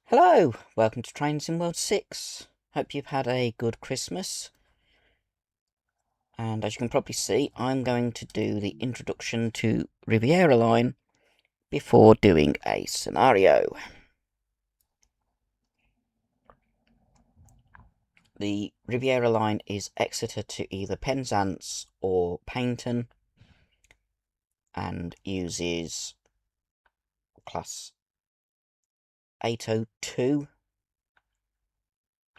Hello, welcome to TSW6. Hope you've had a good Christmas. And as you can probably see, I'm going to do the introduction to Riviera Line before doing a scenario. The Riviera Line is Exeter to either Penzance or Paignton and uses class 802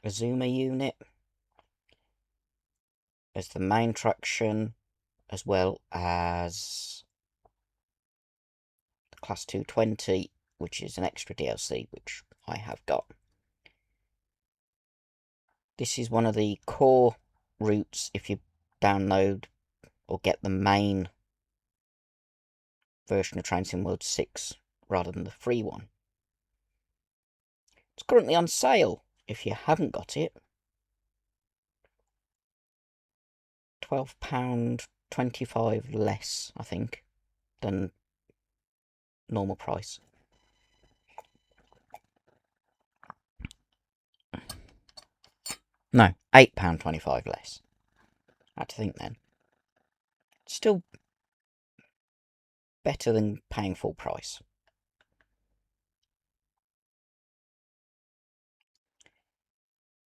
Azuma unit as the main traction, as well as the class 220, which is an extra DLC, which I have got. This is one of the core routes if you download or get the main version of TSW6 rather than the free one. It's currently on sale if you haven't got it. £12.25 less, I think, than normal price. No, £8.25 less. I had to think then. Still better than paying full price.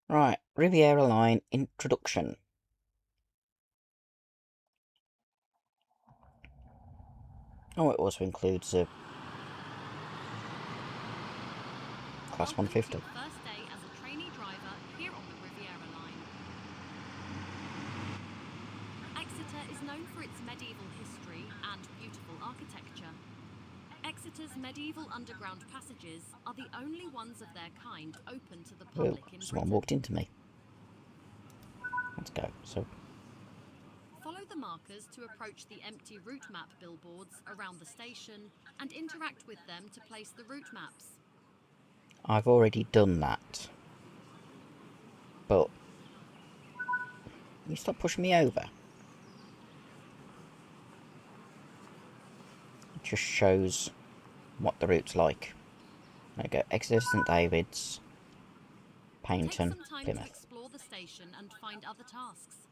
Right, Riviera Line introduction. Oh, it also includes a class 150. First day as a trainee driver here on the Riviera Line. Exeter is known for its medieval history and beautiful architecture. Exeter's medieval underground passages are the only ones of their kind open to the public in Someone Britain. walked into me. Let's go. So, follow the markers to approach the empty route map billboards around the station and interact with them to place the route maps. I've already done that. But you stop pushing me over. It just shows what the route's like. There we go. Exeter, St David's, Paignton, Take some time Plymouth. to explore the station and find other tasks.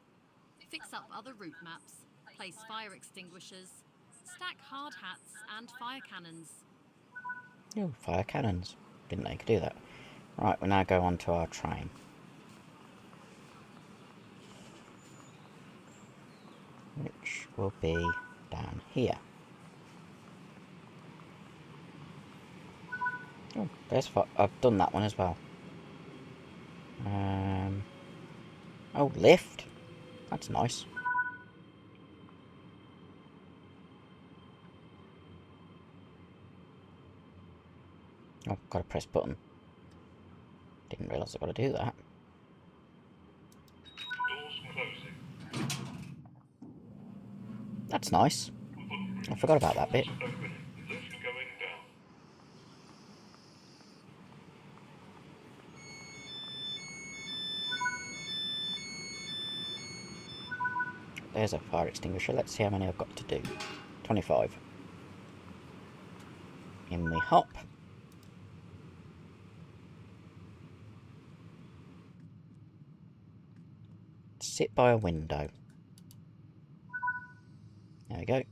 Fix up other route maps, place fire extinguishers, stack hard hats and fire cannons. Oh, fire cannons. Didn't know you could do that. Right, we now go on to our train. Which will be down here. Oh, there's I've done that one as well. Oh, lift. That's nice. Oh, gotta press button. Didn't realise I gotta do that. That's nice. I forgot about that bit. There's a fire extinguisher. Let's see how many I've got to do. 25. In we hop. Sit by a window. There we go.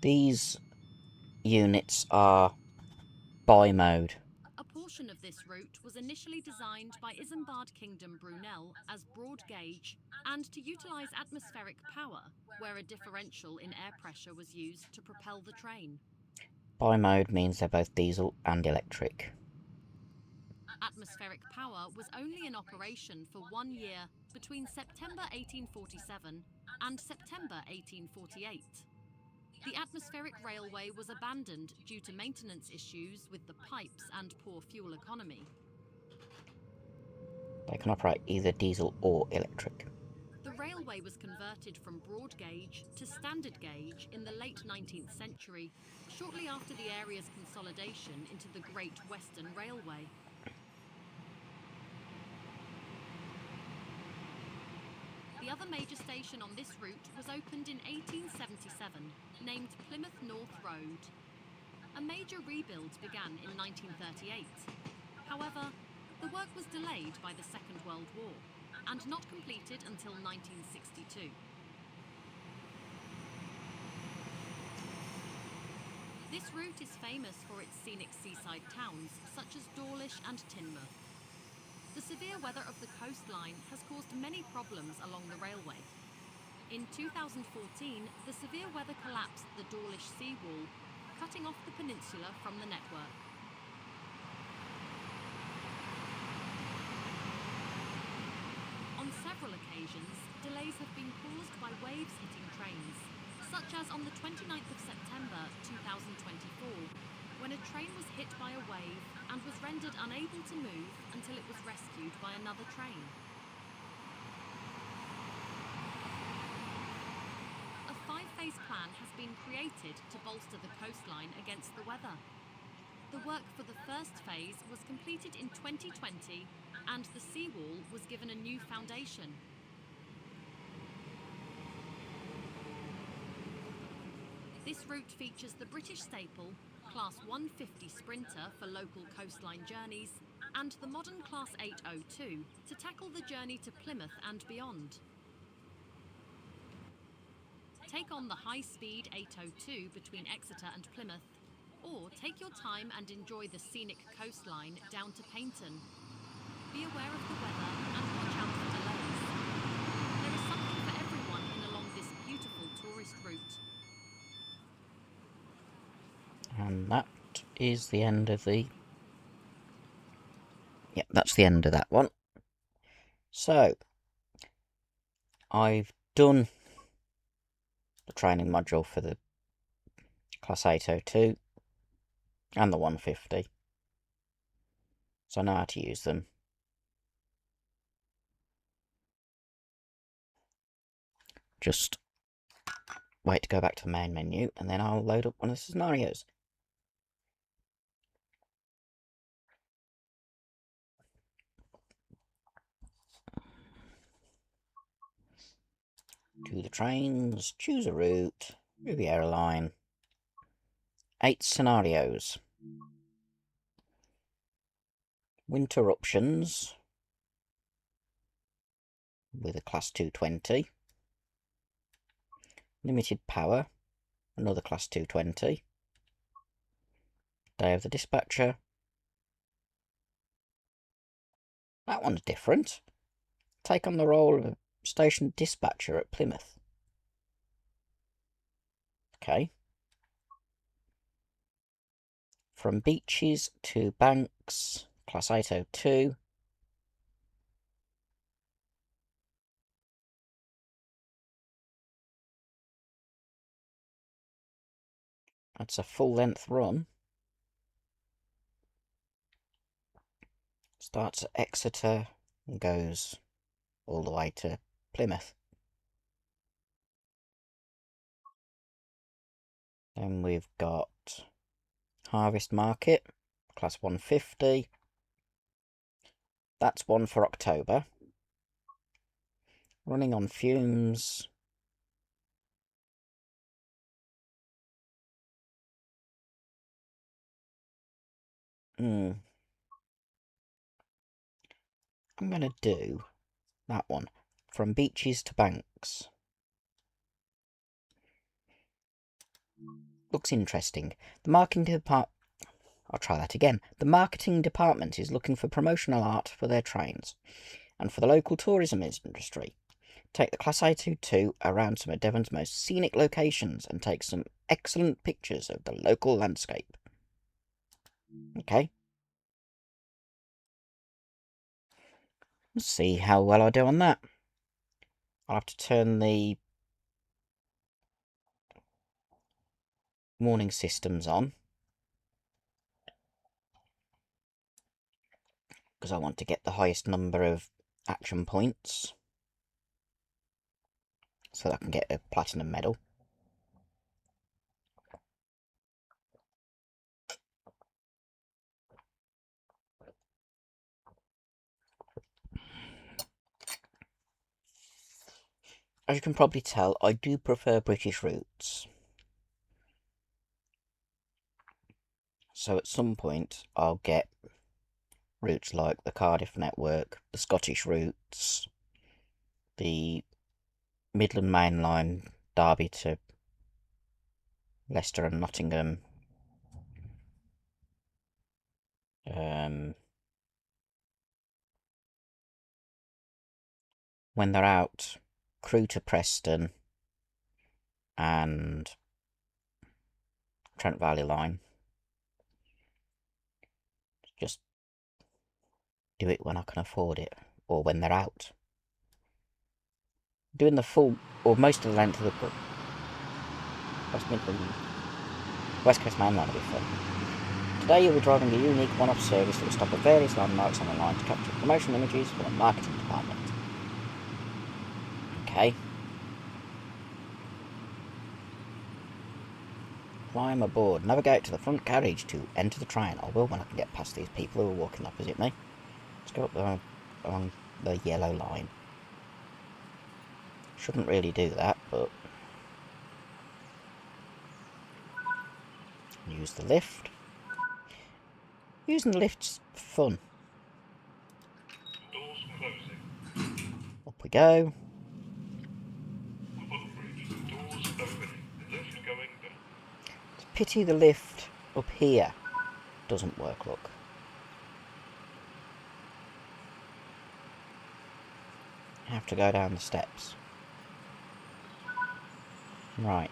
These units are buy mode. A portion of this route was initially designed by Isambard Kingdom Brunel as broad gauge and to utilise atmospheric power, where a differential in air pressure was used to propel the train. Buy mode means they're both diesel and electric. Atmospheric power was only in operation for 1 year between September 1847 and September 1848. The atmospheric railway was abandoned due to maintenance issues with the pipes and poor fuel economy. They can operate either diesel or electric. The railway was converted from broad gauge to standard gauge in the late 19th century, shortly after the area's consolidation into the Great Western Railway. The The other major station on this route was opened in 1877, named Plymouth North Road. A major rebuild began in 1938. However, the work was delayed by the Second World War and not completed until 1962. This route is famous for its scenic seaside towns such as Dawlish and Teignmouth. The severe weather of the coastline has caused many problems along the railway. In 2014, the severe weather collapsed the Dawlish seawall, cutting off the peninsula from the network. On several occasions, delays have been caused by waves hitting trains, such as on the 29th of September 2024, when a train was hit by a wave and was rendered unable to move until it was rescued by another train. A 5-phase plan has been created to bolster the coastline against the weather. The work for the first phase was completed in 2020 and the seawall was given a new foundation. This route features the British staple, Class 150 Sprinter for local coastline journeys, and the modern Class 802 to tackle the journey to Plymouth and beyond. Take on the high-speed 802 between Exeter and Plymouth, or take your time and enjoy the scenic coastline down to Paynton. Be aware of the weather and watch out for delays. There is something for everyone in along this beautiful tourist route. And that is the end of the... Yep, that's the end of that one. So, I've done the training module for the Class 802 and the 150. So I know how to use them. Just wait to go back to the main menu and then I'll load up one of the scenarios. Do the trains, choose a route, Riviera line. 8 scenarios. Winter options with a Class 220. Limited power, another Class 220. Day of the dispatcher. That one's different. Take on the role of a station dispatcher at Plymouth. Okay. From beaches to banks, Class 802. That's a full-length run. Starts at Exeter and goes all the way to Plymouth. Then we've got Harvest Market, Class 150. That's one for October. Running on fumes. I'm going to do that one. From beaches to banks. Looks interesting. The marketing department... I'll try that again. The marketing department is looking for promotional art for their trains and for the local tourism industry. Take the Class 802 around some of Devon's most scenic locations and take some excellent pictures of the local landscape. Okay. Let's see how well I do on that. I'll have to turn the warning systems on, because I want to get the highest number of action points so that I can get a platinum medal. as you can probably tell, I do prefer British routes. So at some point, I'll get routes like the Cardiff network, the Scottish routes, the Midland Main Line, Derby to Leicester and Nottingham. When they're out, Crewe to Preston and Trent Valley Line. Just do it when I can afford it, or when they're out. Doing the full, or most of the length of the book. West Coast Main Line will be fun. Today you'll be driving a unique one-off service that will stop at various landmarks on the line to capture promotional images for the marketing department. Okay. Climb aboard. Navigate to the front carriage to enter the train. I will when I can get past these people who are walking opposite me. Let's go up along the yellow line. Shouldn't really do that, but... use the lift. Using the lift's fun. Doors closing. Up we go. Footbridge. Doors opening. Lift going down. It's a pity the lift up here doesn't work, look. I have to go down the steps. Right.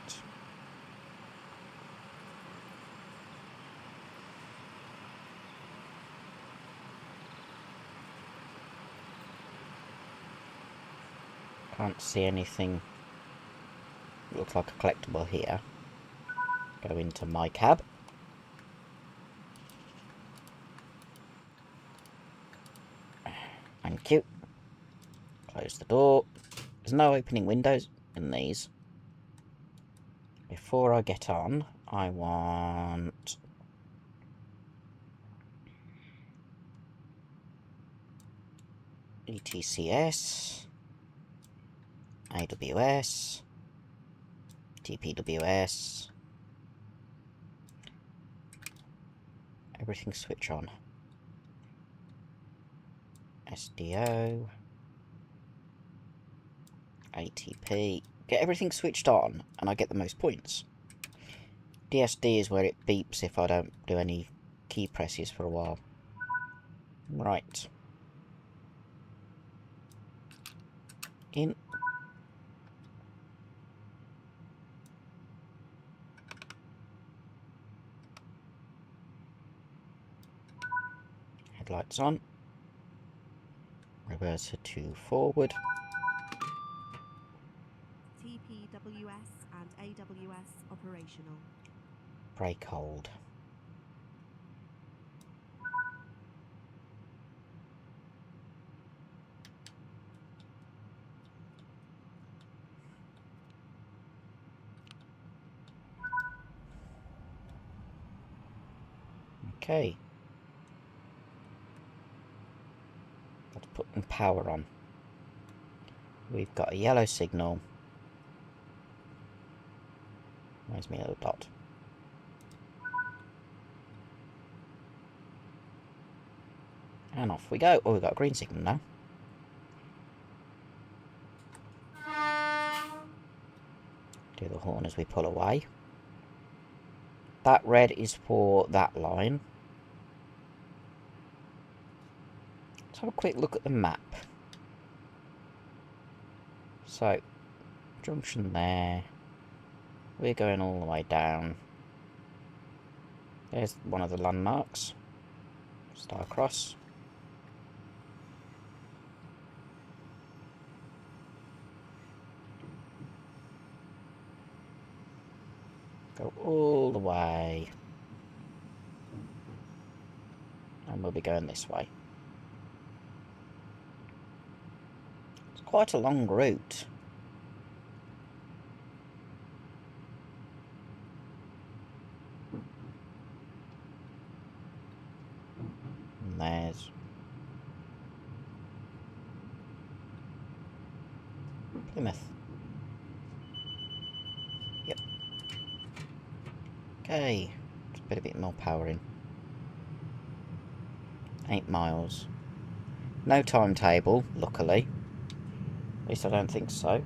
Can't see anything that looks like a collectible here. Go into my cab. Thank you. Close the door. There's no opening windows in these. Before I get on, I want... ETCS, AWS, TPWS, everything switch on, SDO, ATP, get everything switched on and I get the most points. DSD is where it beeps if I don't do any key presses for a while. Right. In. Headlights on. Reverser to forward. TPWS and AWS operational. Brake hold. Okay. Let's put the power on. We've got a yellow signal. Where's my little dot? And off we go. Oh, we've got a green signal now. Do the horn as we pull away. That red is for that line. Let's have a quick look at the map. So, junction there. We're going all the way down. There's one of the landmarks. Star Cross. Go all the way. And we'll be going this way. It's quite a long route. And there's Plymouth. Okay, let's put a bit more power in. 8 miles. No timetable, luckily. At least I don't think so.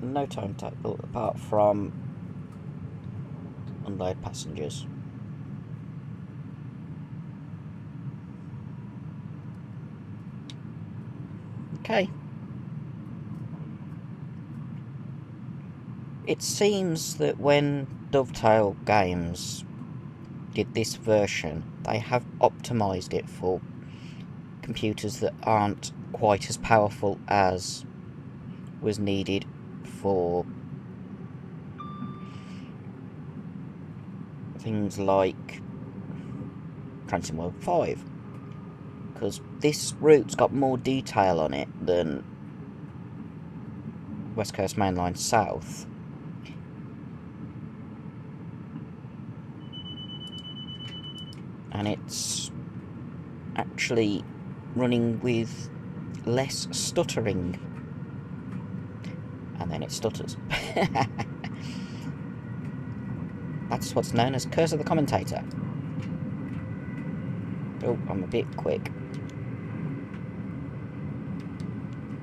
No timetable apart from unload passengers. Okay. It seems that when Dovetail Games did this version, they have optimised it for computers that aren't quite as powerful as was needed for things like Transit World 5. Because this route's got more detail on it than West Coast Main Line South. And it's actually running with less stuttering. And then it stutters. That's what's known as Curse of the Commentator. Oh, I'm a bit quick.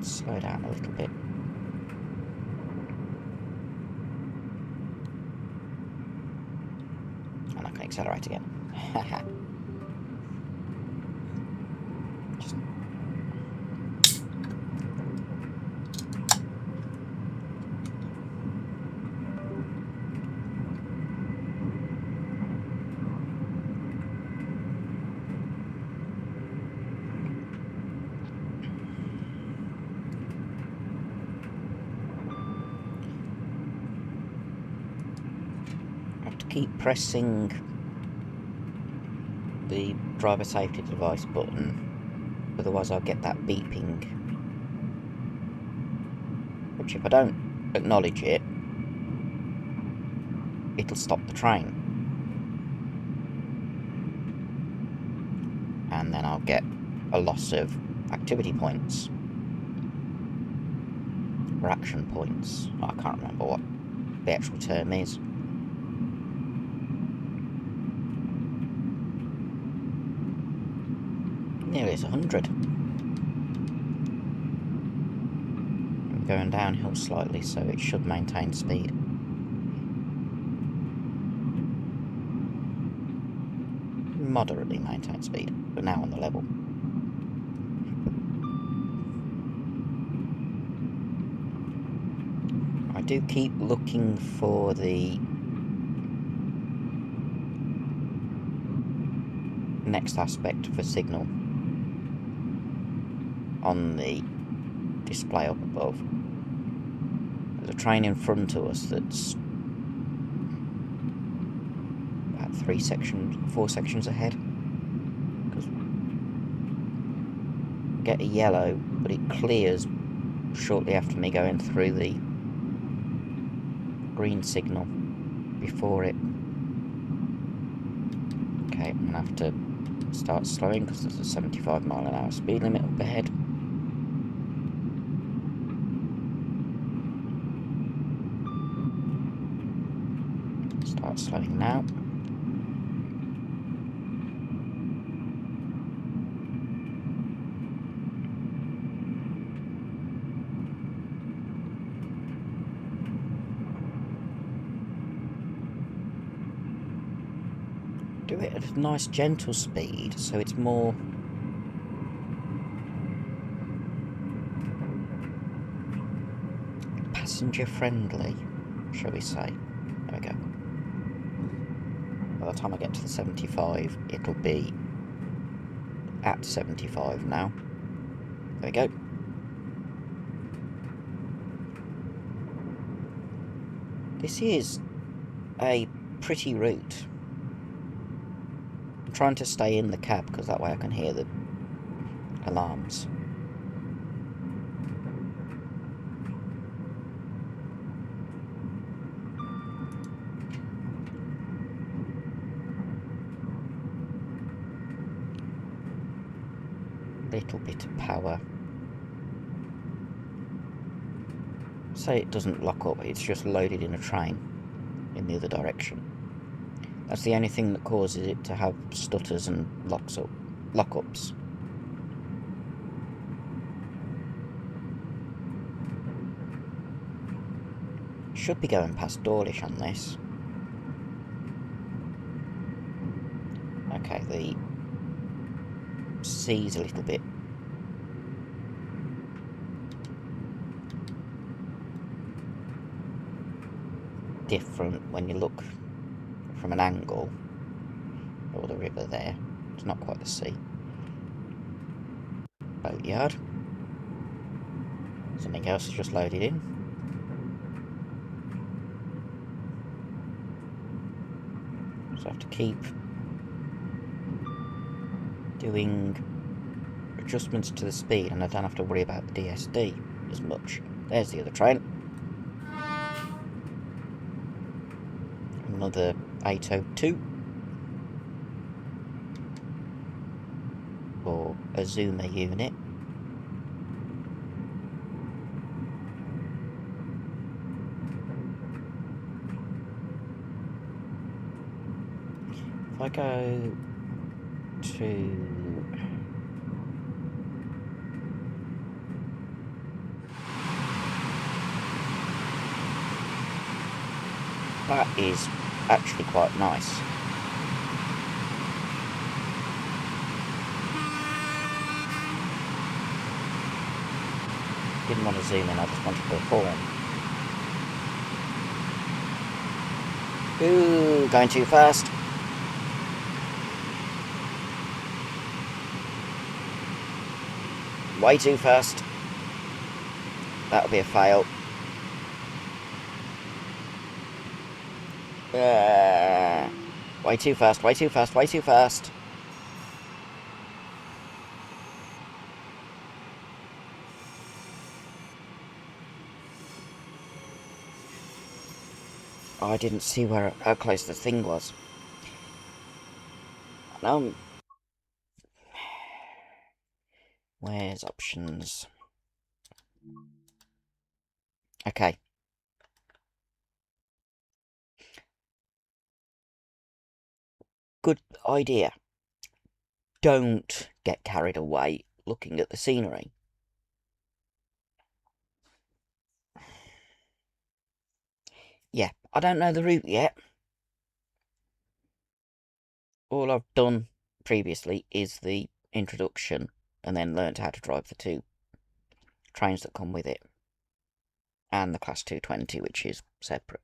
Slow down a little bit. And I can accelerate again. Just... I have to keep pressing the driver safety device button, otherwise I'll get that beeping, which if I don't acknowledge it, it'll stop the train, and then I'll get a loss of activity points or action points. I can't remember what the actual term is. Nearly 100. I'm going downhill slightly, so it should maintain speed. Moderately maintain speed, but now on the level. I do keep looking for the next aspect for signal on the display up above. There's a train in front of us that's about 4 sections ahead. Because we get a yellow, but it clears shortly after me going through the green signal before it. Okay, I'm gonna have to start slowing because there's a 75 mile an hour speed limit up ahead. Start slowing now. Do it at a nice gentle speed so it's more passenger friendly, shall we say. There we go. By the time I get to the 75, it'll be at 75 now. There we go. This is a pretty route. I'm trying to stay in the cab because that way I can hear the alarms. Little bit of power. say it doesn't lock up, it's just loaded in a train in the other direction. That's the only thing that causes it to have stutters and lockups. Should be going past Dawlish on this. Okay, the sea's a little bit different when you look from an angle. Or the river there. It's not quite the sea. Boatyard. Something else is just loaded in. So I have to keep doing adjustments to the speed, and I don't have to worry about the DSD as much. There's the other train. Another 802. Or a Zoomer unit. If I go to that is actually quite nice. Didn't want to zoom in, I just wanted to perform. Ooh, going too fast. Way too fast. That'll be a fail. Way too fast, way too fast, way too fast. Oh, I didn't see how close the thing was. No. Where's options? Okay. Good idea. Don't get carried away looking at the scenery. Yeah, I don't know the route yet. All I've done previously is the introduction and then learnt how to drive the two trains that come with it. And the Class 220, which is separate.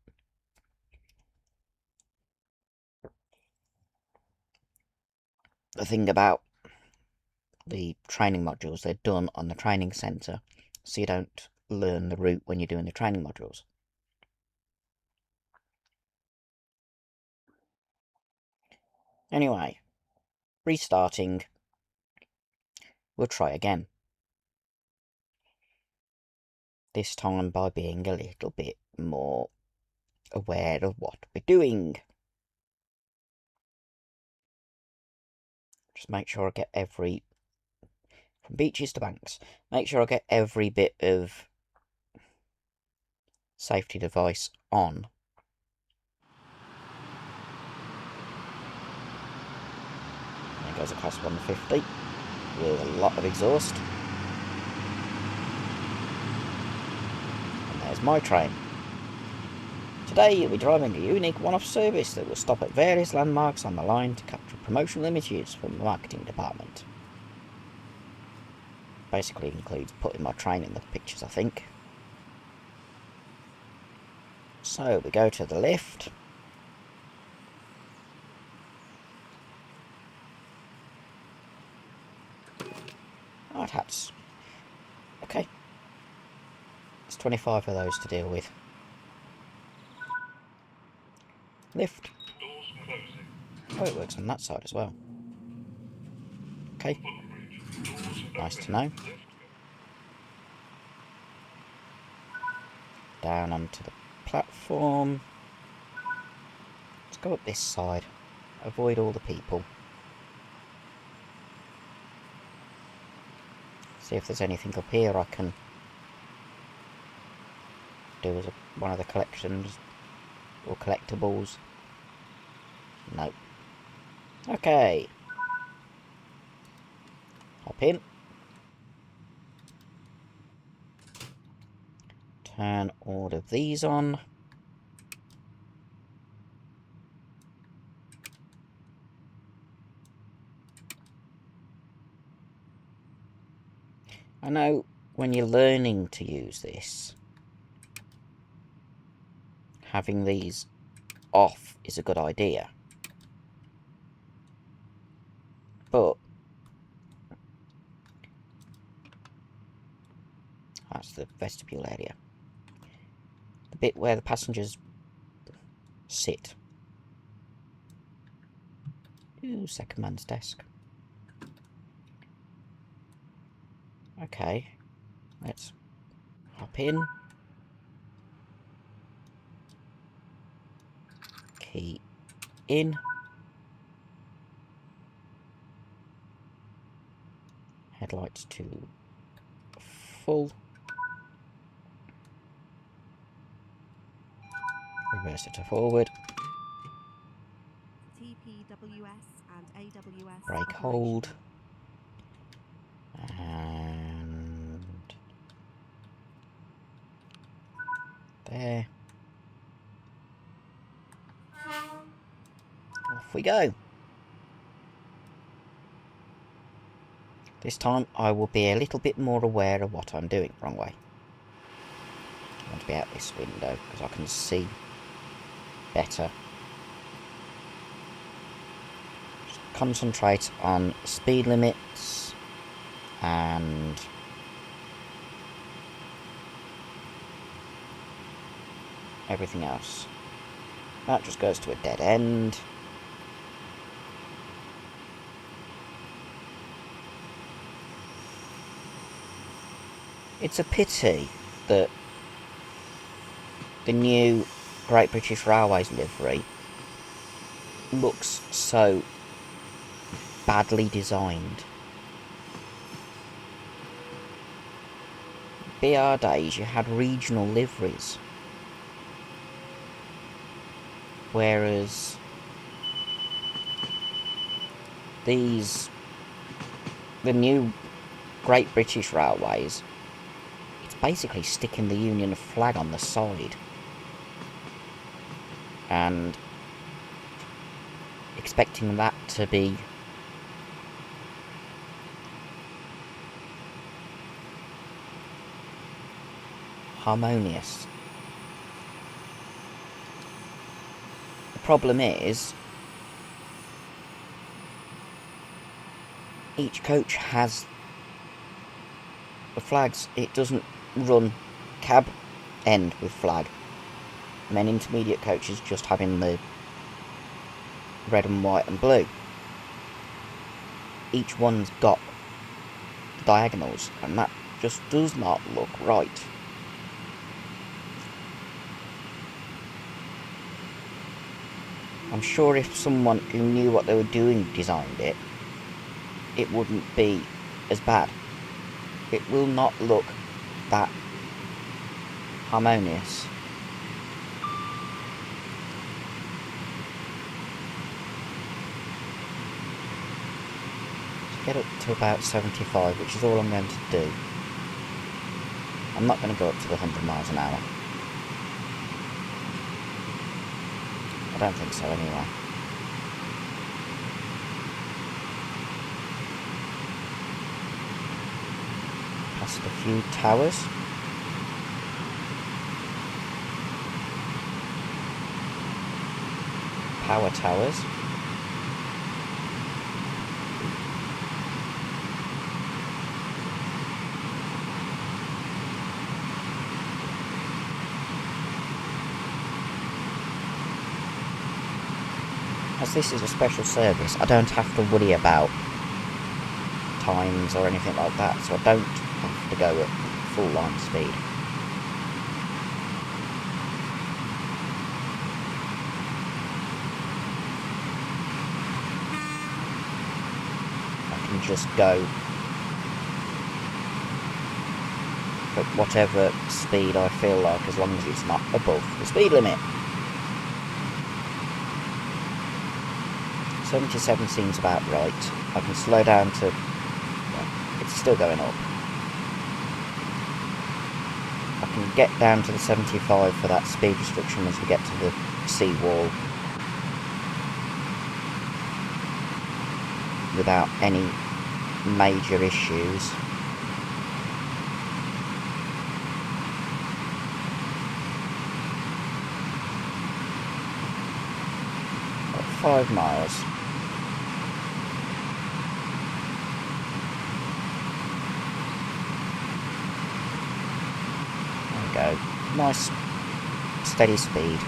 The thing about the training modules, they're done on the training centre, so you don't learn the route when you're doing the training modules. Anyway, restarting. We'll try again. This time by being a little bit more aware of what we're doing. Just make sure I get from beaches to banks, make sure I get every bit of safety device on. There goes a Class 150 with a lot of exhaust. And there's my train. Today you'll be driving a unique one-off service that will stop at various landmarks on the line to capture promotional images from the marketing department. Basically includes putting my train in the pictures, I think. So we go to the left. Hard hats. Okay. There's 25 of those to deal with. Lift. Doors closing. Oh, it works on that side as well. Okay. Footbridge. Doors Nice to open. know. Lift going. Down onto the platform. Let's go up this side. Avoid all the people. See if there's anything up here I can do as one of the collections or collectibles. No. Okay. Hop in. Turn all of these on. I know when you're learning to use this, having these off is a good idea. But that's the vestibule area. The bit where the passengers sit. Ooh, second man's desk. Okay, let's hop in. Key in. Headlights to full. Reverse it to forward. TPWS and AWS Brake hold. And there. Off we go. This time I will be a little bit more aware of what I'm doing. Wrong way. I want to be out this window because I can see better. Just concentrate on speed limits and everything else. That just goes to a dead end. It's a pity that the new Great British Railways livery looks so badly designed. BR days you had regional liveries, whereas the new Great British Railways, it's basically sticking the Union flag on the side and expecting that to be harmonious. The problem is each coach has the flags. It doesn't run cab end with flag, and then intermediate coaches just having the red and white and blue. Each one's got diagonals, and that just does not look right. I'm sure if someone who knew what they were doing designed it, it wouldn't be as bad. It will not look that harmonious. Get up to about 75, which is all I'm going to do. I'm not going to go up to the 100 miles an hour. I don't think so anyway. Past a few towers. Power towers. As this is a special service, I don't have to worry about times or anything like that, so I don't have to go at full line speed. I can just go at whatever speed I feel like, as long as it's not above the speed limit. 77 seems about right. I can slow down to... well, it's still going up. I can get down to the 75 for that speed restriction as we get to the seawall without any major issues. About 5 miles. There we go. Nice steady speed.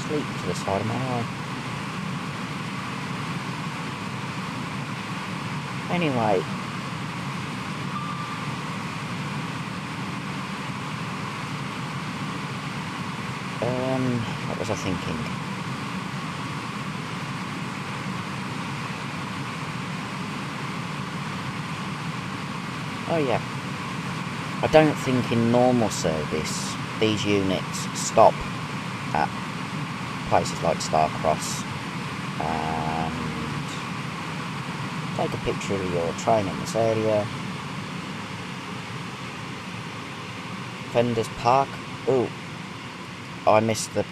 Sleep to the side of my eye. Anyway, what was I thinking? Oh yeah, I don't think in normal service these units stop at places like Starcross and take a picture of your train in this area. Vendors Park. Oh, I missed the...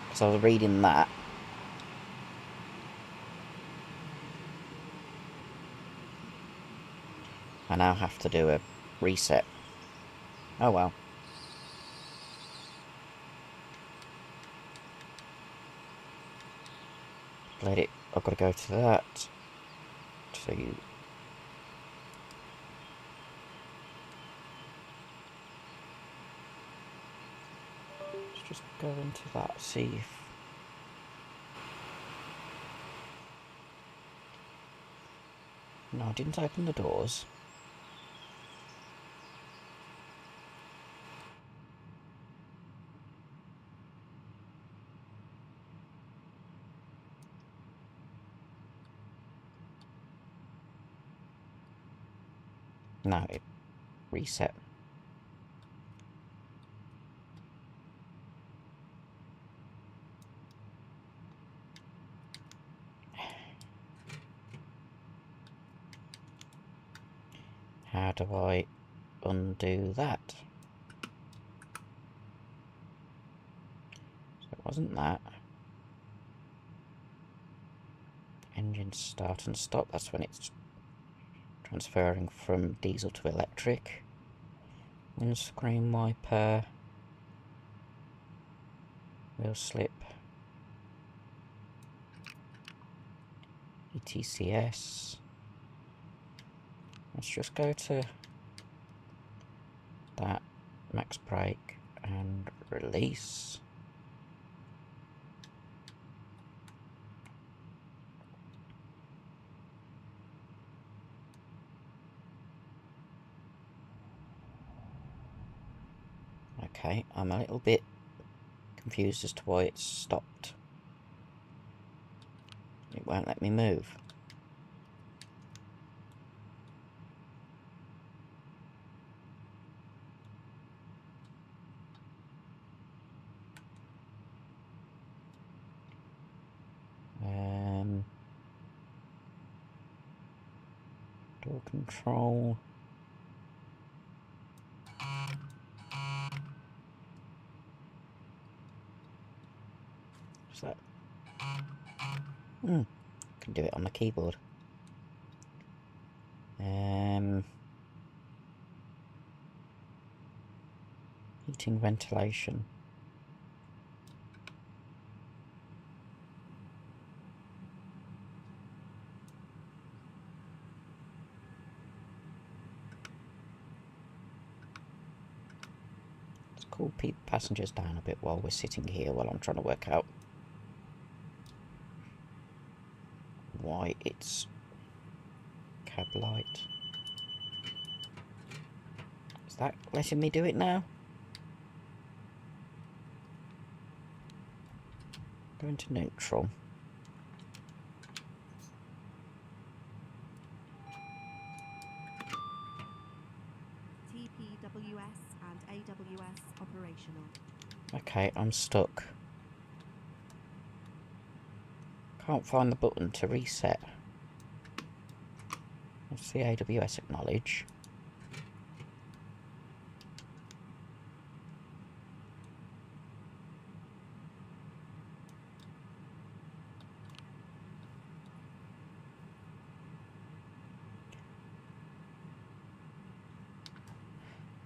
because I was reading that. I now have to do a reset. Oh well. Let it... I've got to go to that. So you... let's just go into that, see if... no, I didn't open the doors. No, it reset. How do I undo that? So it wasn't that. Engine start and stop, that's when it's transferring from diesel to electric. Windscreen wiper. Wheel slip. ETCS. Let's just go to that, max brake and release. Okay, I'm a little bit confused as to why it's stopped. It won't let me move. Door control. What's that? Can do it on the keyboard. Heating, ventilation. Let's cool passengers down a bit while we're sitting here while I'm trying to work out why it's cab light. Is that letting me do it now? Go into neutral. TPWS and AWS operational. Okay, I'm stuck. Can't find the button to reset. Let's see AWS acknowledge.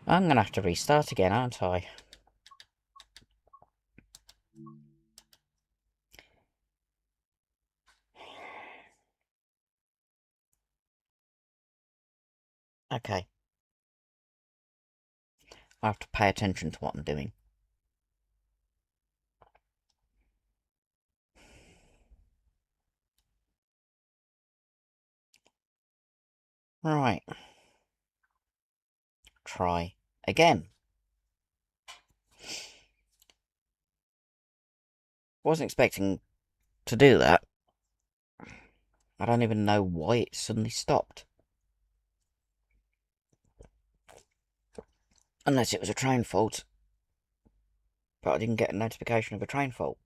I'm gonna have to restart again, aren't I? Okay. I have to pay attention to what I'm doing. Right. Try again. Wasn't expecting to do that. I don't even know why it suddenly stopped. Unless it was a train fault. But I didn't get a notification of a train fault.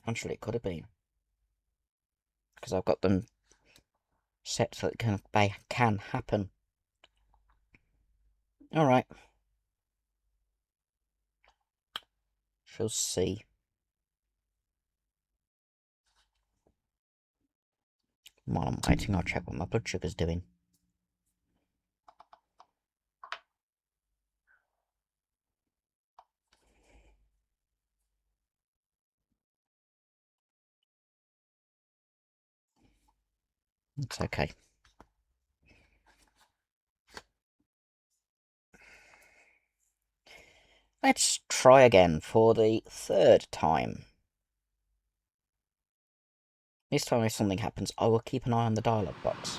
Actually, it could have been. Because I've got them set so that they can happen. Alright. Shall see. While I'm waiting, I'll check what my blood sugar's doing. It's okay. Let's try again for the third time. This time if something happens, I will keep an eye on the dialogue box.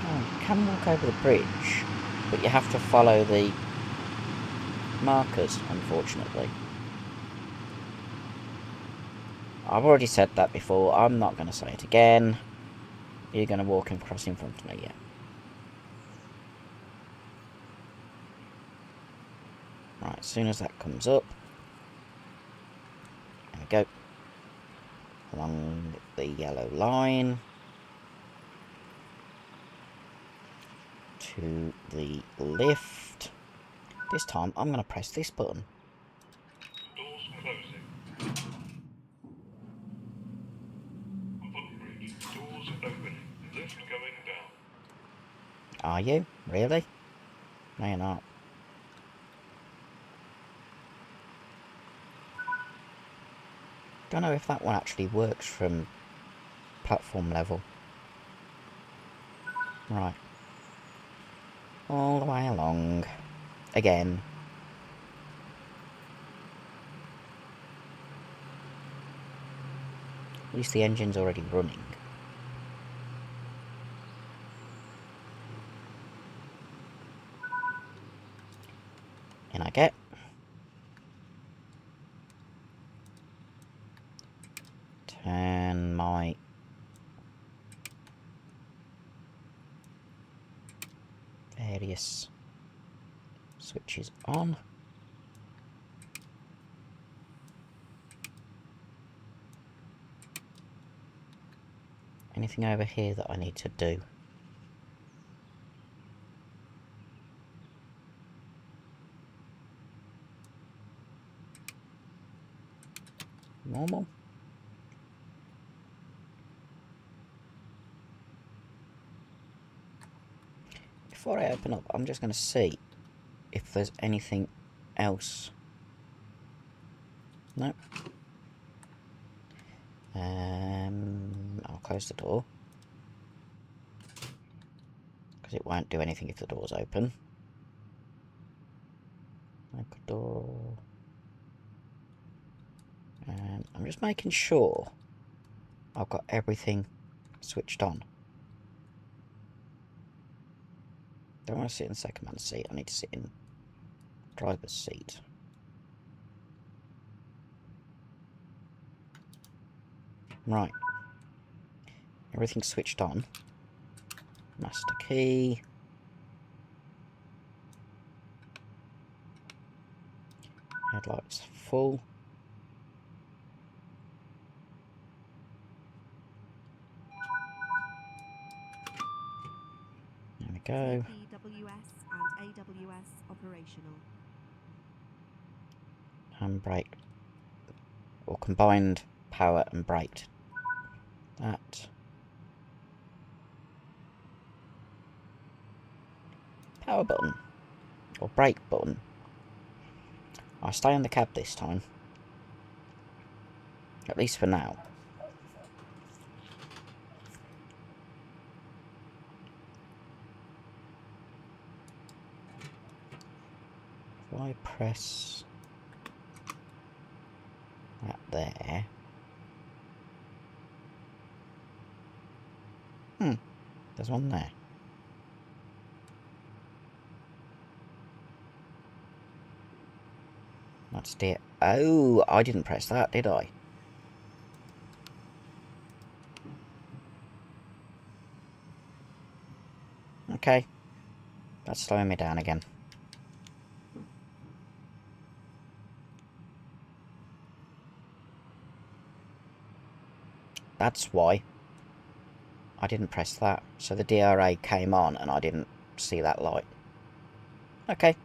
Oh, you can walk over the bridge, but you have to follow the markers, unfortunately. I've already said that before, I'm not going to say it again. You're going to walk across in front of me, yeah. Right, as soon as that comes up, there we go. Along the yellow line. To the left. This time, I'm going to press this button. Doors closing. Footbridge. Doors opening. Lift going down. Are you? Really? No, you're not. Don't know if that one actually works from platform level. Right. All the way along. Again. At least the engine's already running. In I get. Turn my various switches on. Anything over here that I need to do? Normal. Before I open up, I'm just going to see if there's anything else. Nope. I'll close the door. Because it won't do anything if the door's open. Open door. I'm just making sure I've got everything switched on. Don't want to sit in the second man seat. I need to sit in driver's seat. Right. Everything's switched on. Master key. Headlights full. There we go. TSW6 and AWS operational. Handbrake. Or combined power and brake. That. Power button. Or brake button. I'll stay in the cab this time. At least for now. If I press that there. There's one there. That's the... Oh, I didn't press that, did I? Okay. That's slowing me down again. That's why I didn't press that. So the DRA came on and I didn't see that light. Okay.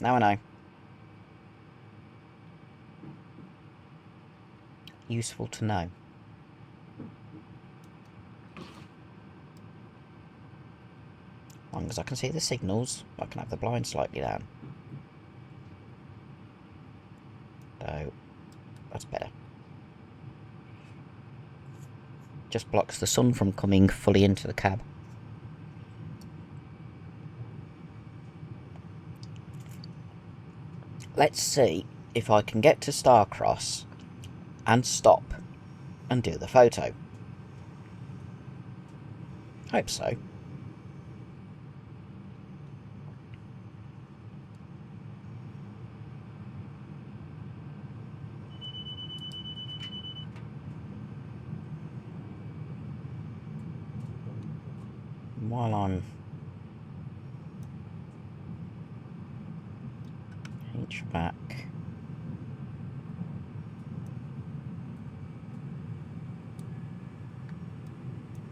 Now I know. Useful to know. As long as I can see the signals, I can have the blind slightly down. So, that's better. Just blocks the sun from coming fully into the cab. Let's see if I can get to Starcross and stop and do the photo. Hope so. While I'm HVAC,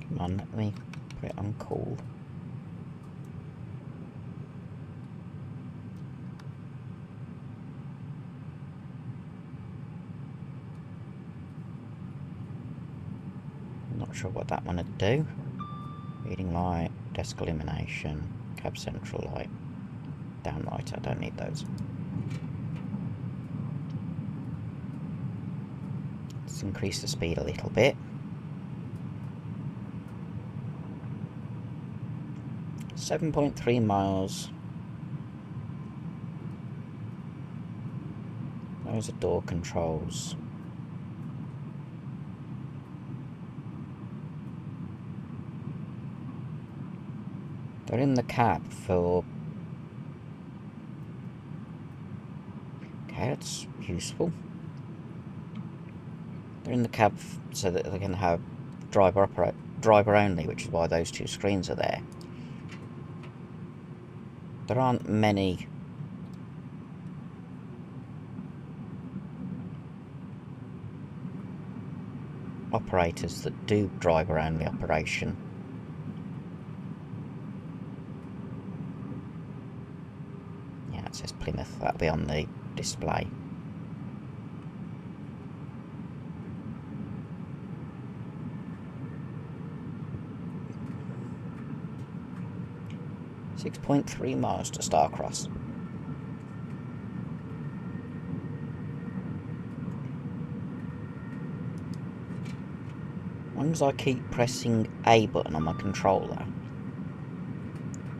come on, let me put it on cool. I'm not sure what that one would do. Reading light, desk illumination, cab central light, down light, I don't need those. Let's increase the speed a little bit. 7.3 miles. Those are door controls. They're in the cab for... Okay, that's useful. They're in the cab so that they can have driver only, which is why those two screens are there. There aren't many operators that do driver only operation. Yeah, it says Plymouth. That'll be on the display. .3 miles to Starcross. As long as I keep pressing A button on my controller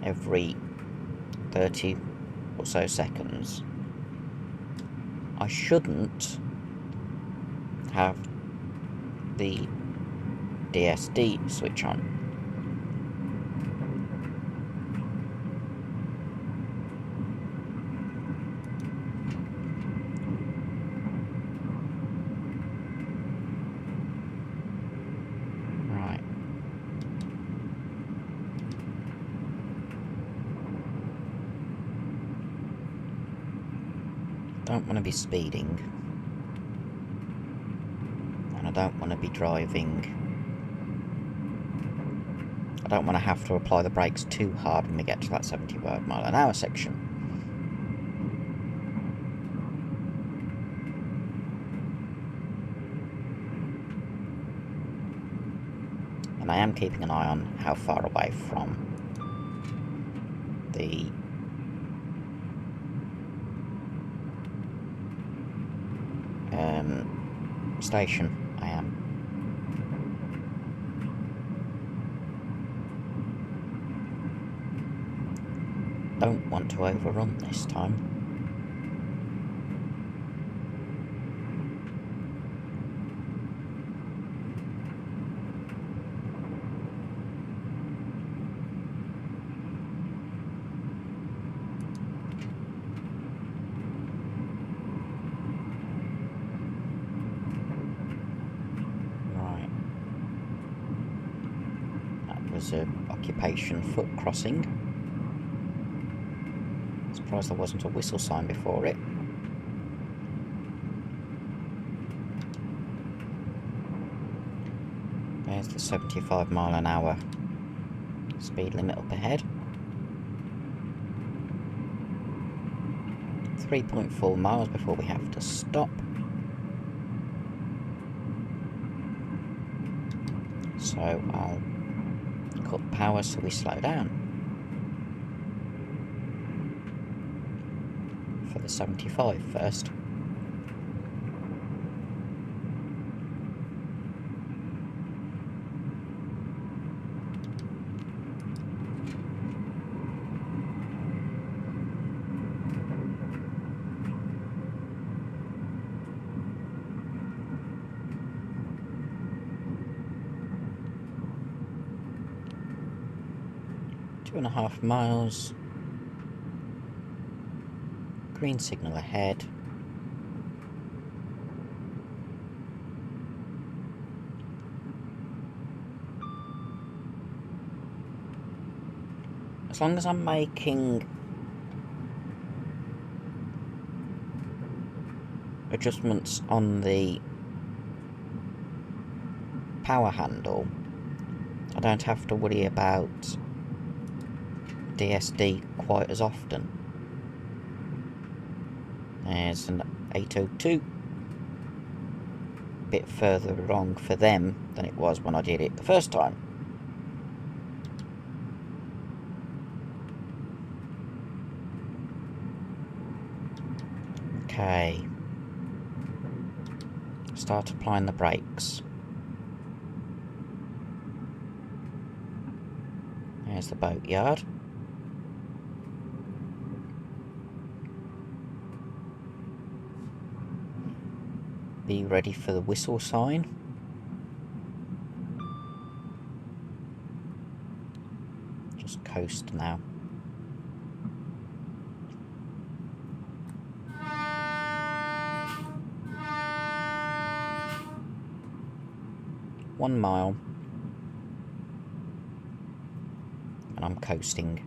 every 30 or so seconds, I shouldn't have the DSD switch on. Right. Don't want to be speeding. And I don't want to be driving. I don't want to have to apply the brakes too hard when we get to that 75 mile an hour section. And I am keeping an eye on how far away from the station I am. Don't want to overrun this time. Right. That was a occupation foot crossing. Surprised there wasn't a whistle sign before it. There's the 75 mile an hour speed limit up ahead. 3.4 miles before we have to stop. So I'll cut power so we slow down. For the 75 first. Two and a half miles. Green signal ahead. As long as I'm making adjustments on the power handle, I don't have to worry about DSD quite as often. There's an 802. A bit further wrong for them than it was when I did it the first time. Okay. Start applying the brakes. There's the boatyard. Be ready for the whistle sign. Just coast now. One mile. And I'm coasting.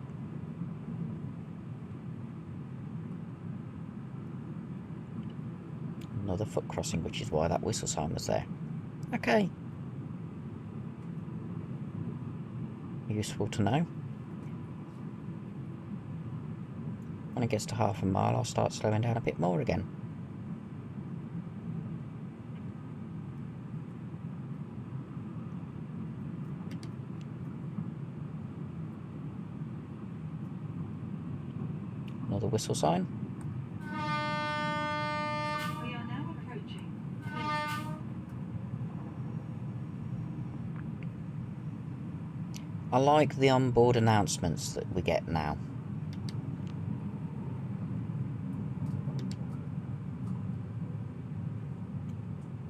Another foot crossing, which is why that whistle sign was there. Okay. Useful to know. When it gets to half a mile, I'll start slowing down a bit more again. Another whistle sign. We are now approaching. I like the onboard announcements that we get now.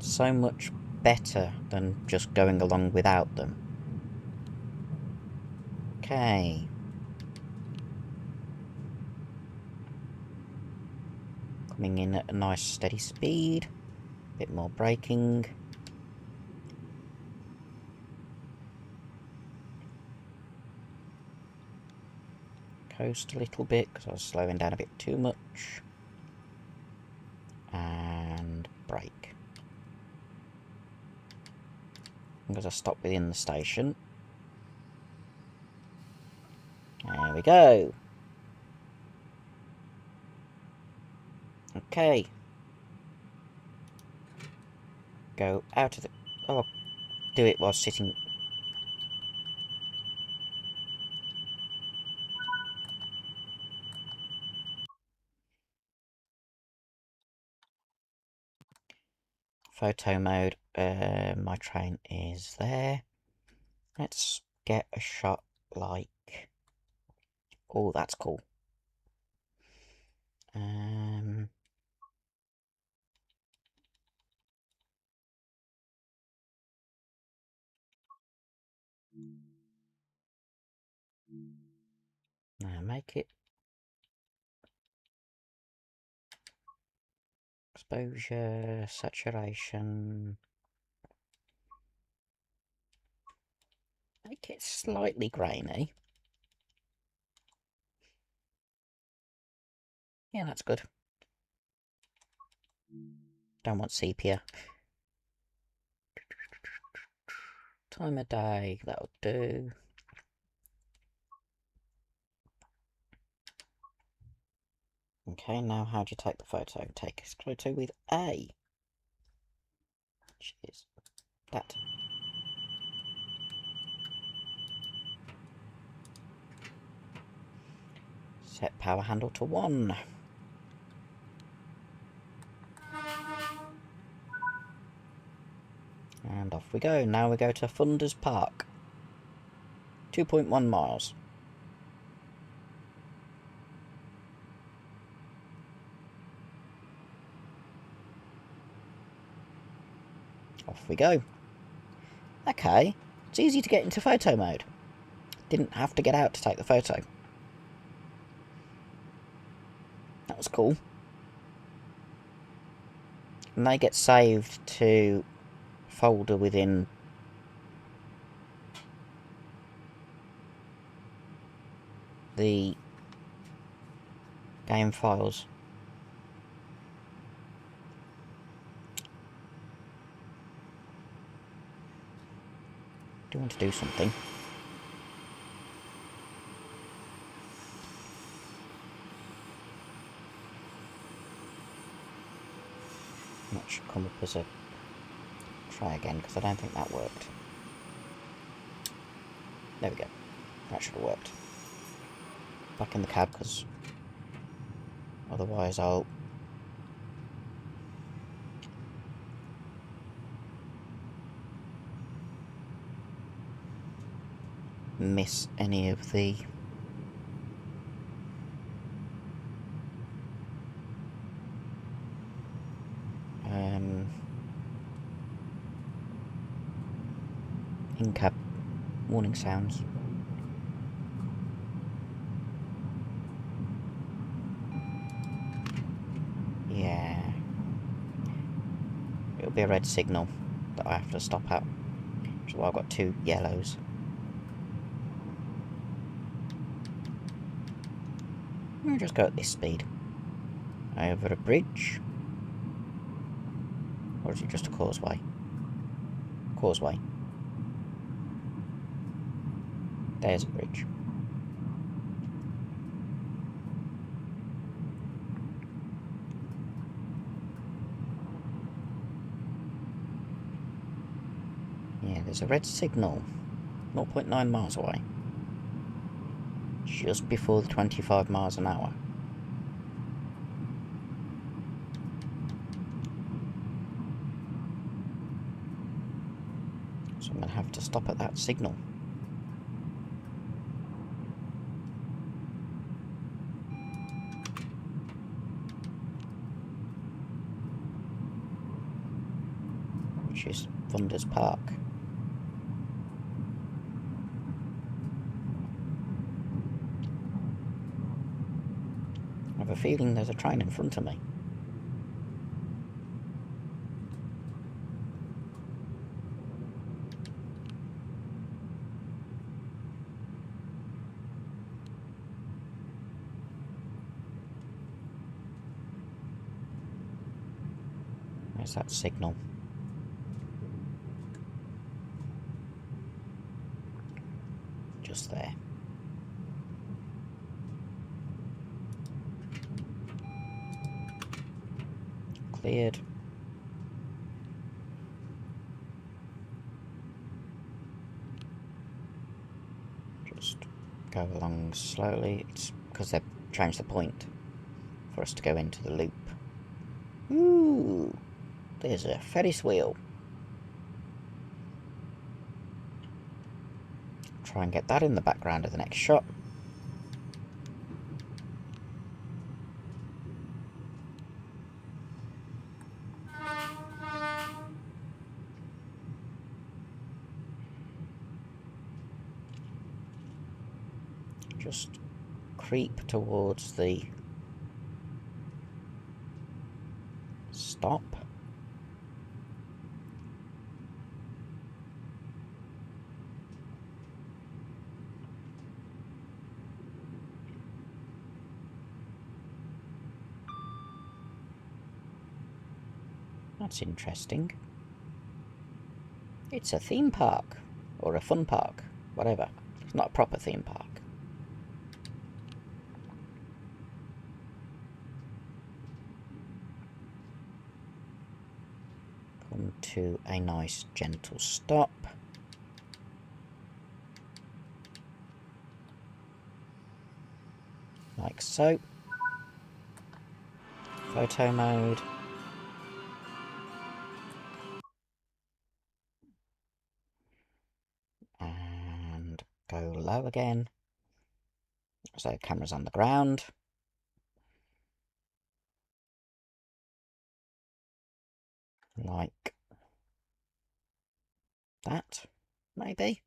so much better than just going along without them. Okay. Coming in at a nice steady speed. Bit more braking. Coast a little bit because I was slowing down a bit too much. And brake. Because I stopped within the station. There we go. Okay. Go out of the... Oh, do it while sitting... Photo mode. My train is there. Let's get a shot like... Oh, that's cool. Now make it exposure, saturation. Make it slightly grainy. Yeah, that's good. Don't want sepia. Time of day, that'll do. Okay, now how do you take the photo? Take a photo with A. Which is that. Set power handle to 1. And off we go. Now we go to Funders Park. 2.1 miles. Off we go. Okay, it's easy to get into photo mode. Didn't have to get out to take the photo. That was cool. And they get saved to folder within the game files. Do want to do something. That should come up as a try again, because I don't think that worked. There we go. That should have worked. Back in the cab, because otherwise I'll miss any of the in-cab warning sounds. Yeah. It'll be a red signal that I have to stop at. Which is why I've got 2 yellows. We'll just go at this speed. Over a bridge. Or is it just a causeway? Causeway. There's a bridge. Yeah, there's a red signal. 0.9 miles away. Just before the 25 miles an hour. So I'm going to have to stop at that signal. which is Thunders Park. I have a feeling there's a train in front of me. Where's that signal? Just there. Cleared. Just go along slowly. It's because they've changed the point for us to go into the loop. Ooh, there's a Ferris wheel. Try and get that in the background of the next shot. Just creep towards the stop. That's interesting. It's a theme park, or a fun park, whatever. It's not a proper theme park. Come to a nice gentle stop. Like so. Photo mode. And go low again. So camera's on the ground. Like that, maybe.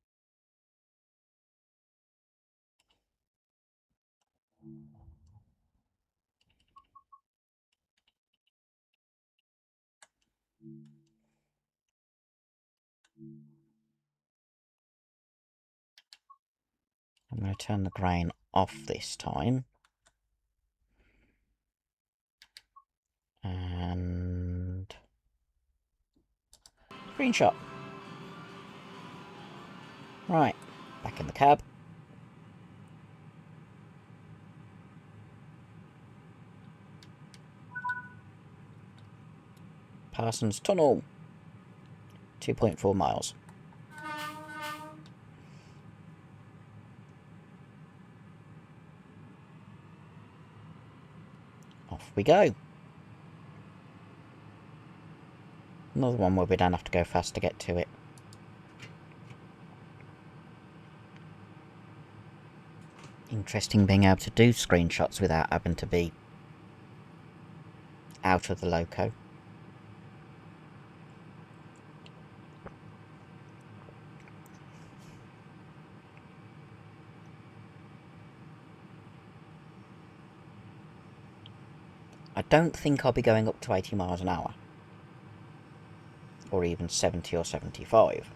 I'm going to turn the grain off this time. And screenshot. Right, back in the cab. Parsons Tunnel. 2.4 miles. Off we go. Another one where we don't have to go fast to get to it. Interesting being able to do screenshots without having to be out of the loco. I don't think I'll be going up to 80 miles an hour. Or even 70 or 75.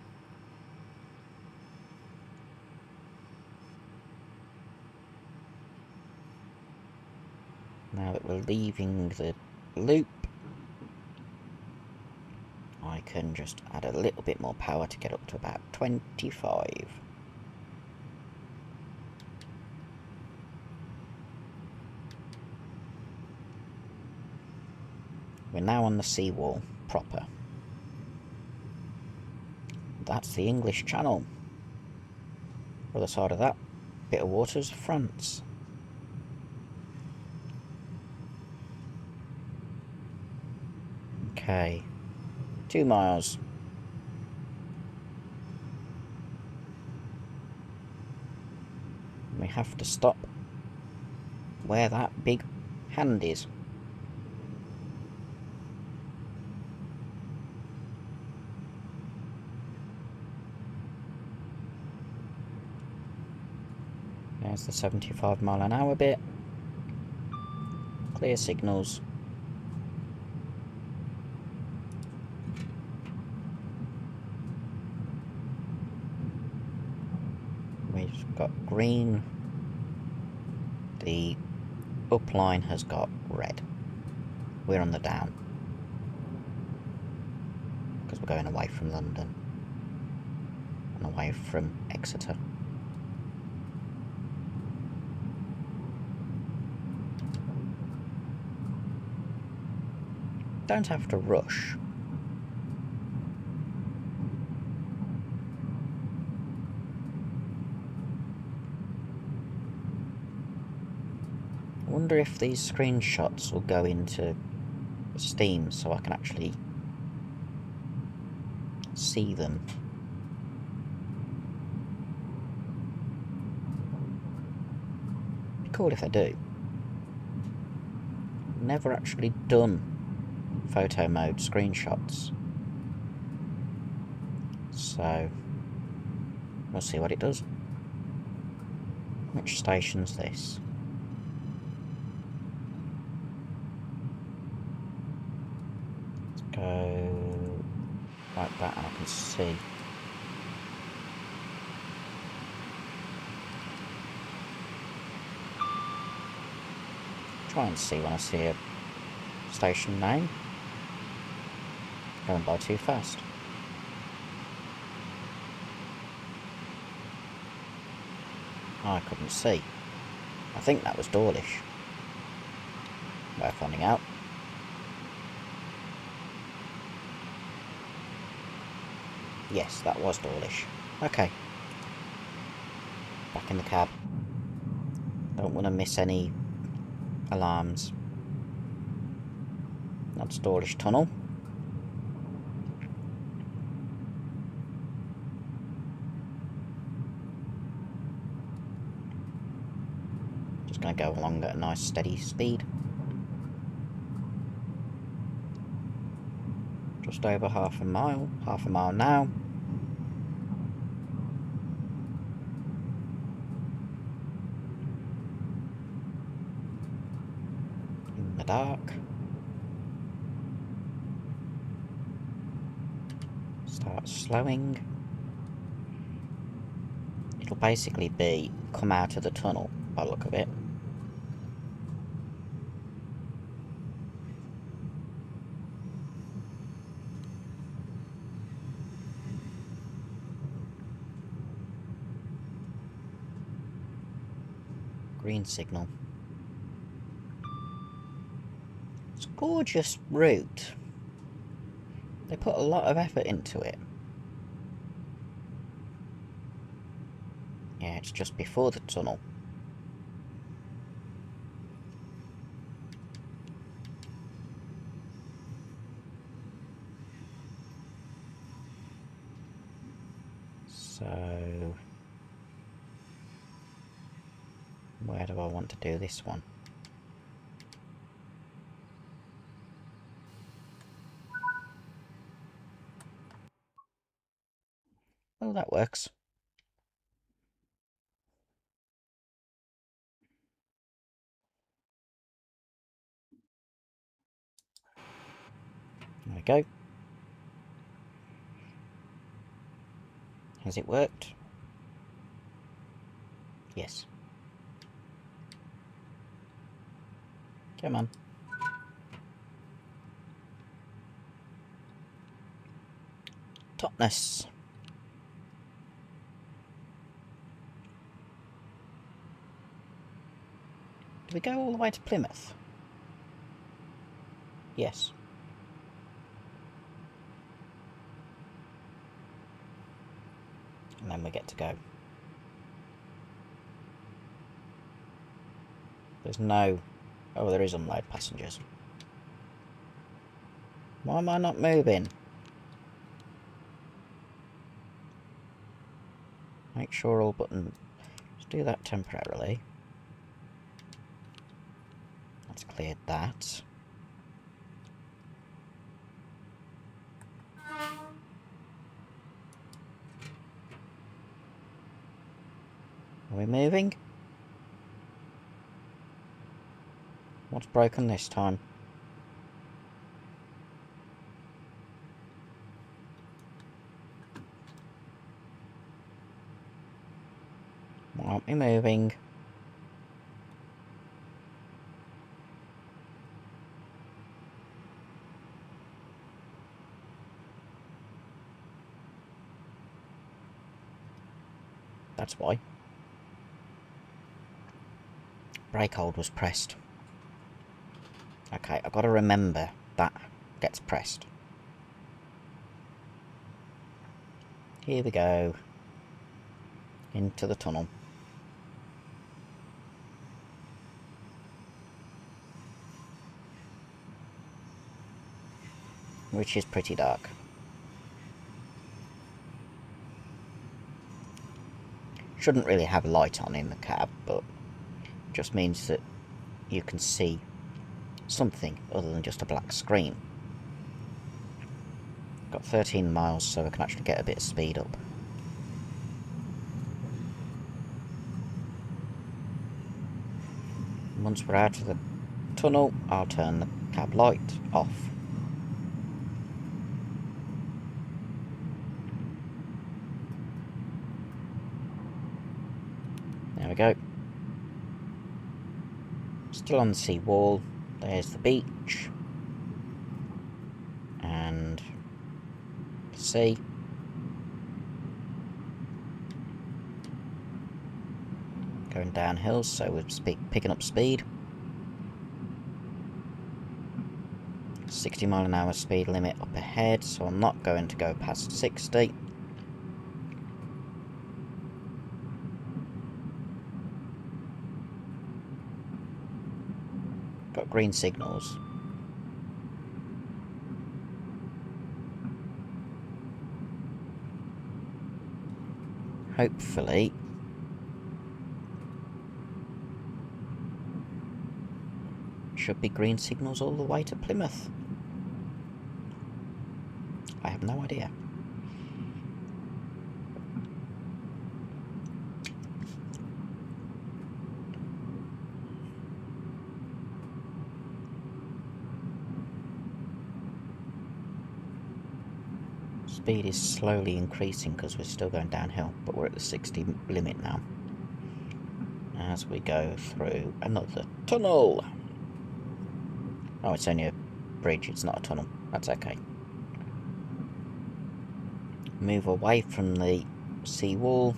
Now that we're leaving the loop, I can just add a little bit more power to get up to about 25. We're now on the seawall proper. That's the English Channel. Other side of that bit of water's France. Okay, 2 miles. We have to stop where that big hand is. There's the 75 mph bit. Clear signals. We've got green. The up line has got red. We're on the down. Because we're going away from London. And away from Exeter. Don't have to rush. I wonder if these screenshots will go into Steam so I can actually see them. Be cool if I do. Never actually done photo mode screenshots, so we'll see what it does. Which station's this? Let's go like that and I can see. Try and see when I see a station name. Going by too fast. I couldn't see. I think that was Dawlish. We're finding out. Yes, that was Dawlish. Okay. Back in the cab. Don't want to miss any alarms. That's Dawlish Tunnel. Just going to go along at a nice steady speed. Just over half a mile now. In the dark. Start slowing. It'll basically be come out of the tunnel by the look of it. Green signal. It's a gorgeous route. They put a lot of effort into it. Yeah, it's just before the tunnel. So, where do I want to do this one? Oh, that works. There we go. Has it worked? Yes. Come on. Totness. Do we go all the way to Plymouth? Yes. And then we get to go. There's no... Oh, there is unload passengers. Why am I not moving? Make sure all buttons... Just do that temporarily. That's cleared that. Are we moving? What's broken this time? Why aren't we moving? That's why. Brake hold was pressed. Okay, I've got to remember that gets pressed. Here we go. Into the tunnel. Which is pretty dark. Shouldn't really have a light on in the cab, but just means that you can see something other than just a black screen. Got 13 miles, so I can actually get a bit of speed up. Once we're out of the tunnel, I'll turn the cab light off. There we go. Still on the sea wall. There's the beach. And the sea. Going downhill, so we're picking up speed. 60 mph speed limit up ahead, so I'm not going to go past 60. Got green signals. Hopefully should be green signals all the way to Plymouth. I have no idea. Speed is slowly increasing because we're still going downhill, but we're at the 60 limit now. As we go through another tunnel. Oh, it's only a bridge, it's not a tunnel. That's okay. Move away from the sea wall.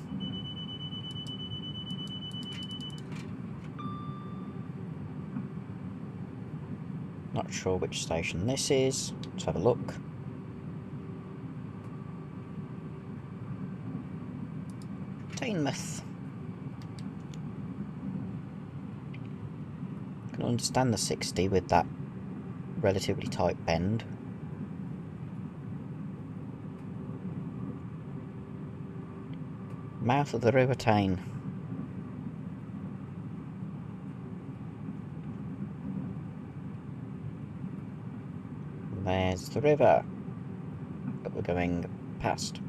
Not sure which station this is. Let's have a look. Plymouth. I can understand the 60 with that relatively tight bend. Mouth of the River Tyne. There's the river that we're going past.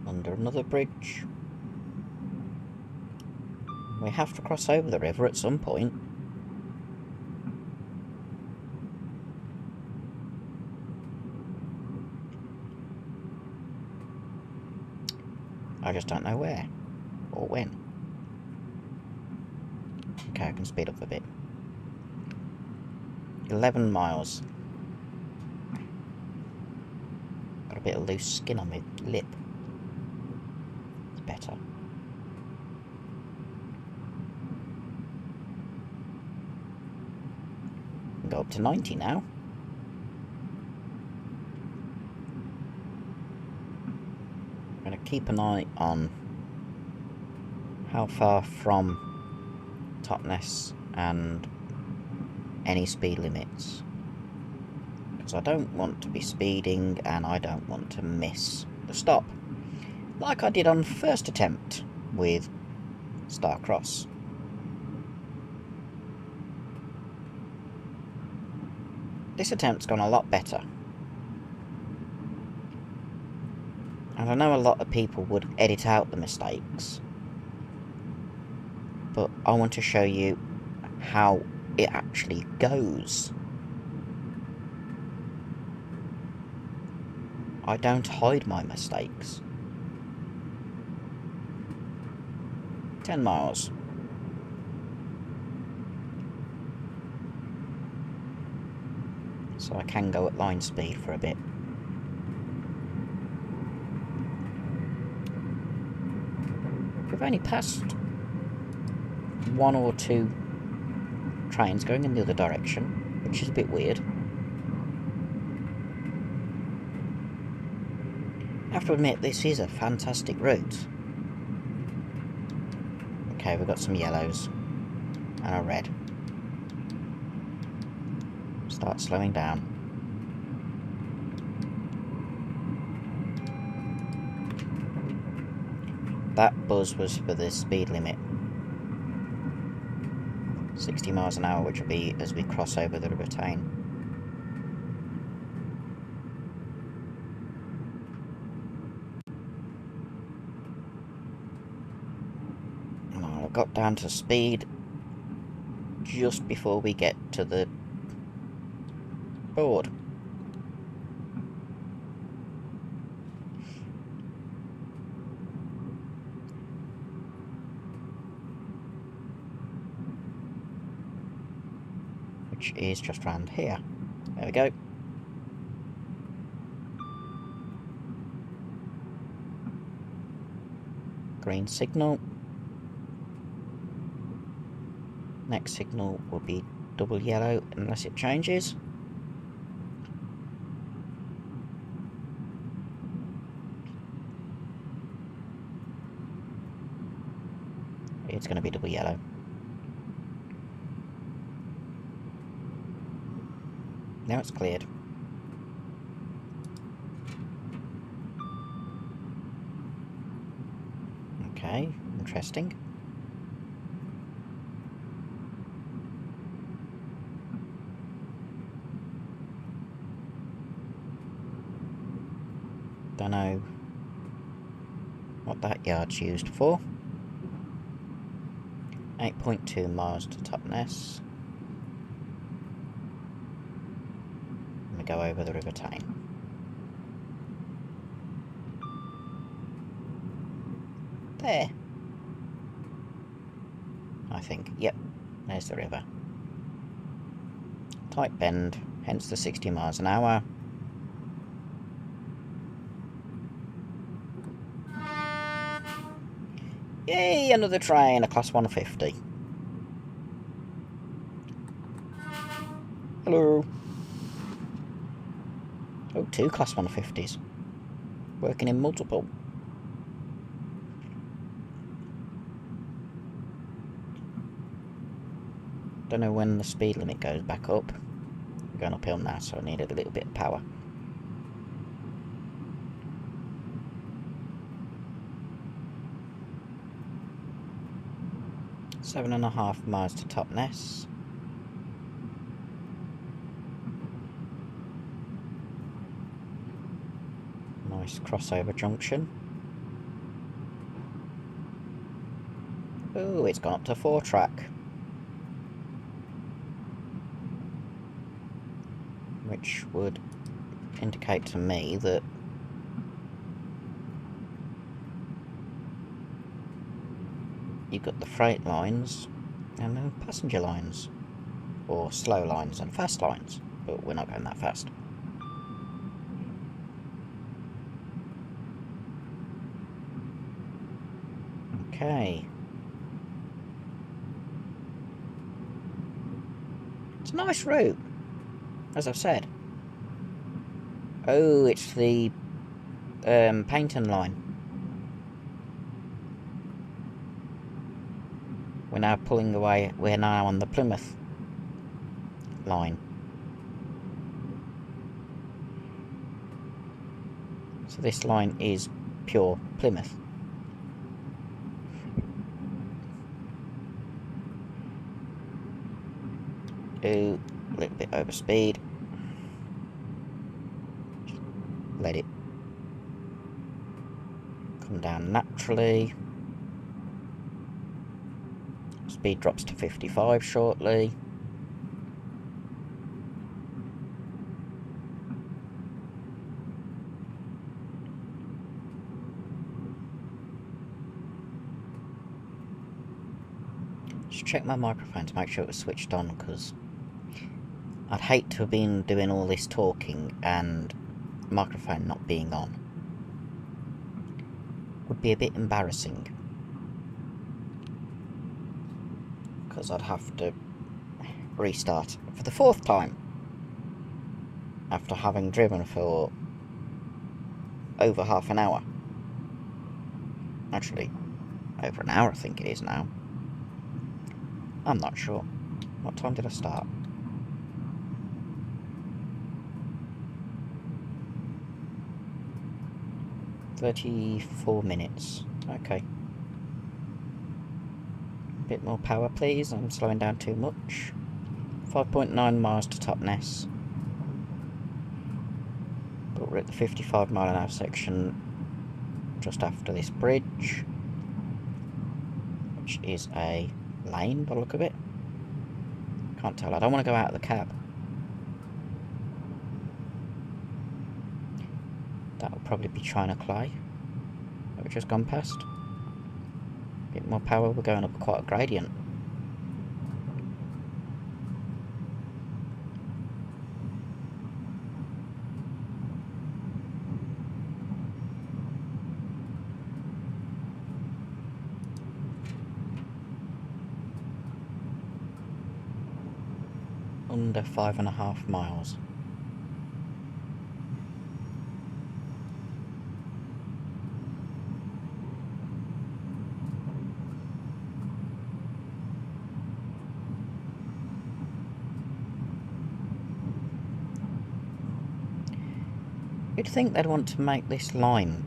Under another bridge. We have to cross over the river at some point. I just don't know where or when. Okay, I can speed up a bit. 11 miles. Got a bit of loose skin on my lip. It's better. Go up to 90 now. I'm going to keep an eye on how far from Totnes and any speed limits, because I don't want to be speeding and I don't want to miss the stop like I did on first attempt with Starcross. This attempt's gone a lot better, and And I know a lot of people would edit out the mistakes, but I want to show you how it actually goes. I don't hide my mistakes. 10 miles. So I can go at line speed for a bit. We've only passed one or two trains going in the other direction, which is a bit weird. I have to admit, this is a fantastic route. Okay, we've got some yellows and a red. Start slowing down. That buzz was for the speed limit. 60 miles an hour, which will be as we cross over the River Tyne. I got down to speed just before we get to the board. Which is just round here. There we go. Green signal. Next signal will be double yellow unless it changes. It's going to be double yellow. Now it's cleared. Okay, interesting. Don't know what that yard's used for. 8.2 miles to Totnes. And we go over the River Tyne. There. I think. Yep. There's the river. Tight bend, hence the 60 miles an hour. Yay, another train, a class 150. Hello. Oh, two class 150s. Working in multiple. Don't know when the speed limit goes back up. We're going uphill now, so I needed a little bit of power. Seven and a half miles to Totnes. Nice crossover junction. Oh, it's gone up to 4-track. Which would indicate to me that you've got the freight lines and the passenger lines, or slow lines and fast lines, but we're not going that fast. Okay. It's a nice route, as I've said. Oh, it's the Paynton line. We're now pulling away, we're now on the Plymouth line. So this line is pure Plymouth. Ooh, a little bit over speed. Let it. Come down naturally. Speed drops to 55 shortly. Just check my microphone to make sure it was switched on, because I'd hate to have been doing all this talking and microphone not being on. Would be a bit embarrassing, because I'd have to restart for the 4th time after having driven for over half an hour. Actually, over an hour I think it is now. I'm not sure. What time did I start? $34. Okay. Bit more power, please. I'm slowing down too much. 5.9 miles to Totnes. But we're at the 55-mile-an-hour section just after this bridge, which is a lane by the look of it. Can't tell. I don't want to go out of the cab. That'll probably be China Clay that we've just gone past. Bit more power. We're going up quite a gradient. Under 5.5 miles. You'd think they'd want to make this line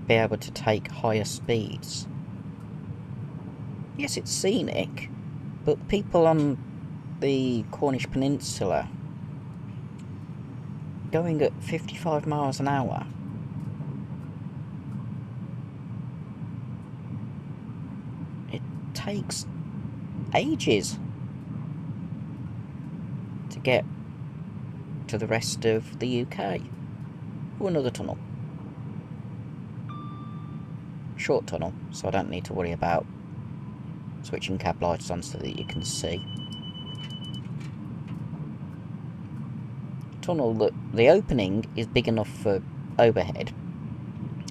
be able to take higher speeds. Yes, it's scenic, but people on the Cornish Peninsula going at 55 miles an hour, it takes ages to get to the rest of the UK. Oh, another tunnel. Short tunnel, so I don't need to worry about switching cab lights on so that you can see. Tunnel that the opening is big enough for overhead,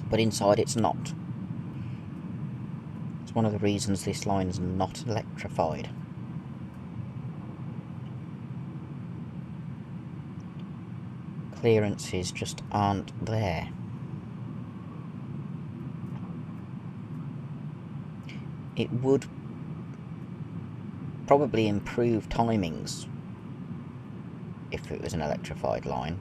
but inside it's not. It's one of the reasons this line's not electrified. Clearances just aren't there. It would probably improve timings if it was an electrified line.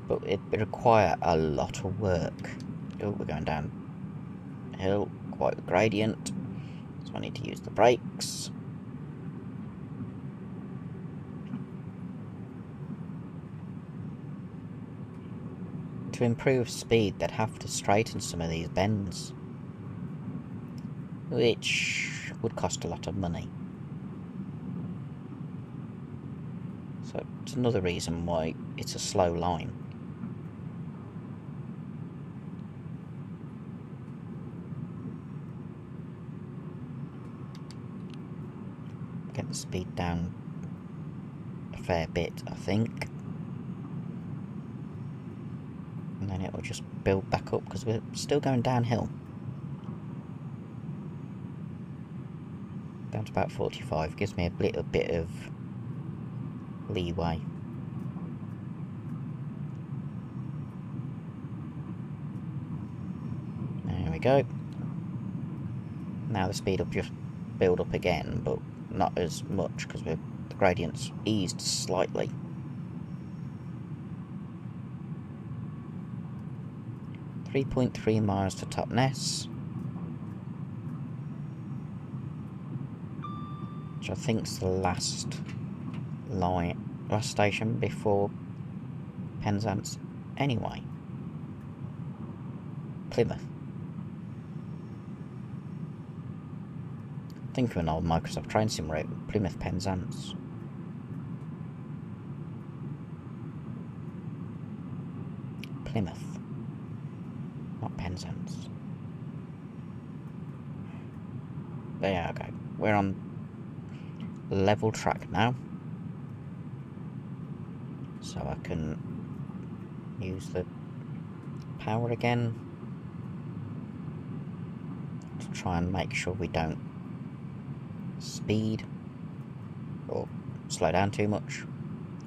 But it'd require a lot of work. Oh, we're going down hill, quite a gradient, so I need to use the brakes. To improve speed, they'd have to straighten some of these bends, which would cost a lot of money. So it's another reason why it's a slow line. Get the speed down a fair bit, I think. And then it will just build back up, because we're still going downhill. Down to about 45, gives me a little bit of leeway. There we go. Now the speed will just build up again, but not as much, because the gradient's eased slightly. .3 miles to Totnes, which I think's the last station before Penzance anyway? Plymouth. Think of an old Microsoft train sim route. Plymouth Penzance. Plymouth. Not Penzance. There we go. We're on level track now. So I can use the power again to try and make sure we don't speed or slow down too much,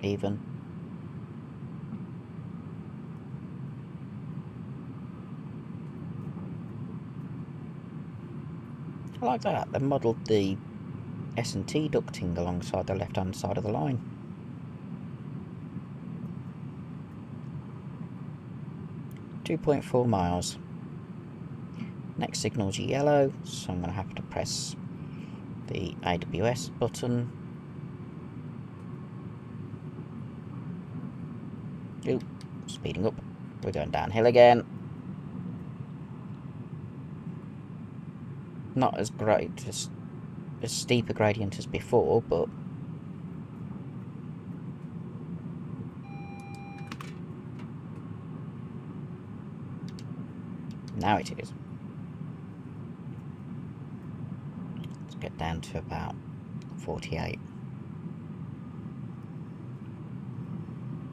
even. I like that. They modelled the S&T ducting alongside the left-hand side of the line. .4 miles. Next signal's yellow, so I'm going to have to press the AWS button. Oop, speeding up. We're going downhill again. Not as great as steep a gradient as before, but now it is. Let's get down to about 48.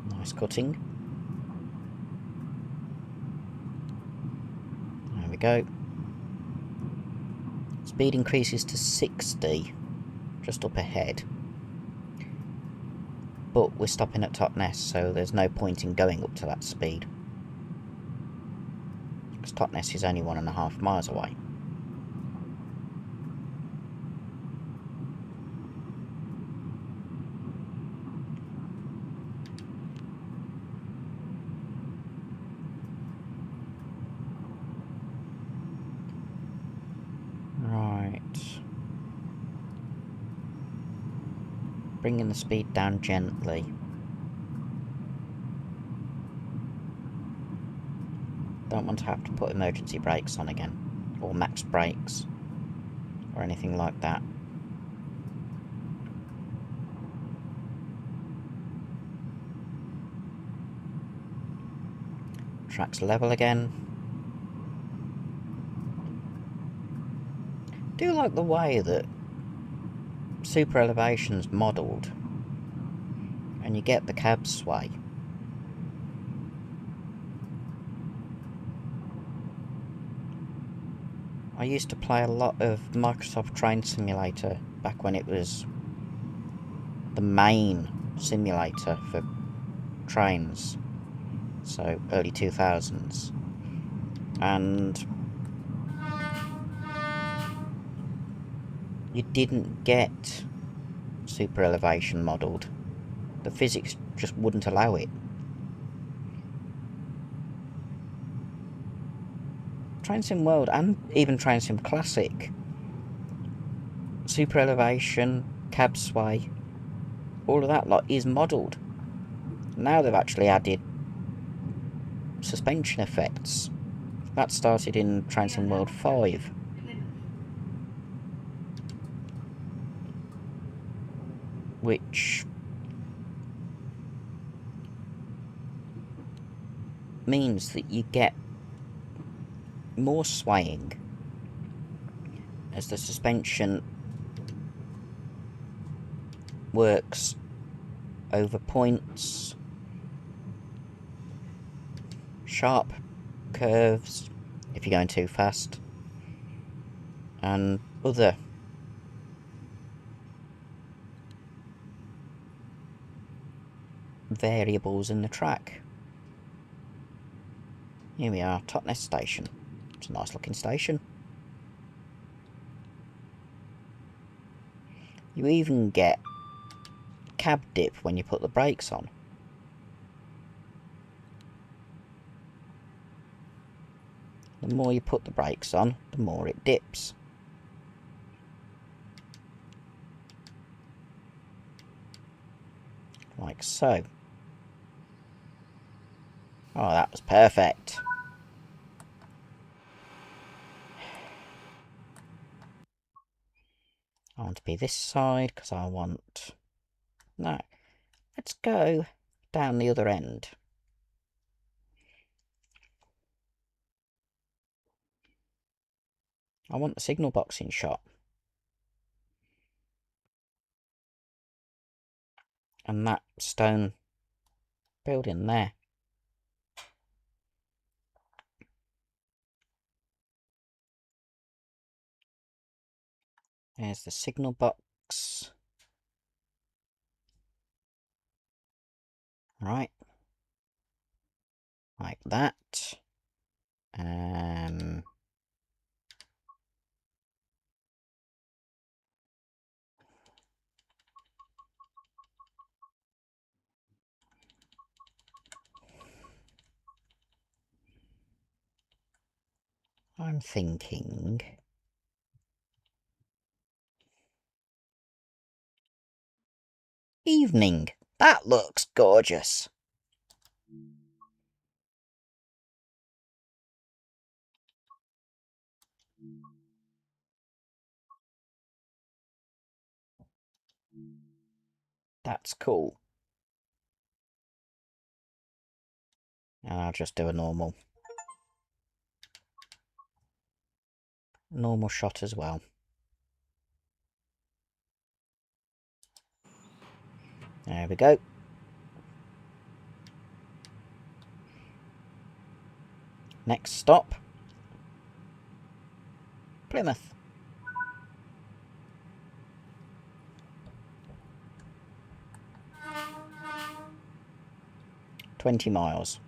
Nice cutting. There we go. Speed increases to 60 just up ahead. But we're stopping at Totnes, so there's no point in going up to that speed. Because Totnes is only 1.5 miles away. Right. Bringing the speed down gently. Don't want to have to put emergency brakes on again, or max brakes, or anything like that. Track's level again. Do like the way that super elevation's modelled, and you get the cab sway. I used to play a lot of Microsoft Train Simulator back when it was the main simulator for trains, so early 2000s, and you didn't get super elevation modelled. The physics just wouldn't allow it. Train Sim World and even Train Sim Classic, super elevation, cab sway, all of that lot is modelled. Now they've actually added suspension effects. That started in Train Sim World 5. Which means that you get more swaying as the suspension works over points, sharp curves if you're going too fast, and other variables in the track. Here we are, Totnes Station. It's a nice looking station. You even get cab dip when you put the brakes on. The more you put the brakes on, the more it dips. Like so. Oh, that was perfect. I want to be this side because I want... No. Let's go down the other end. I want the signal box in shot. And that stone building there. There's the signal box. Right. Like that. I'm thinking... Evening. That looks gorgeous. That's cool. And I'll just do a normal shot as well. There we go. Next stop, Plymouth. "20 miles.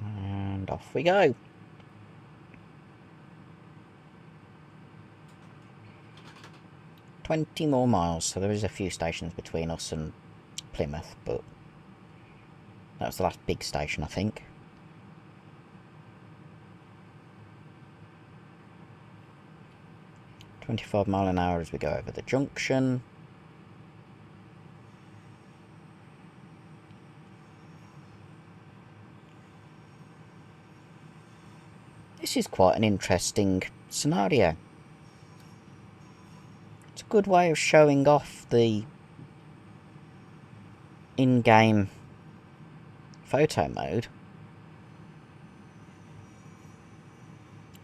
And off we go. "20 more miles, so there is a few stations between us and Plymouth, but that was the last big station, I think. "25 mile an hour as we go over the junction. This is quite an interesting scenario. It's a good way of showing off the in-game photo mode.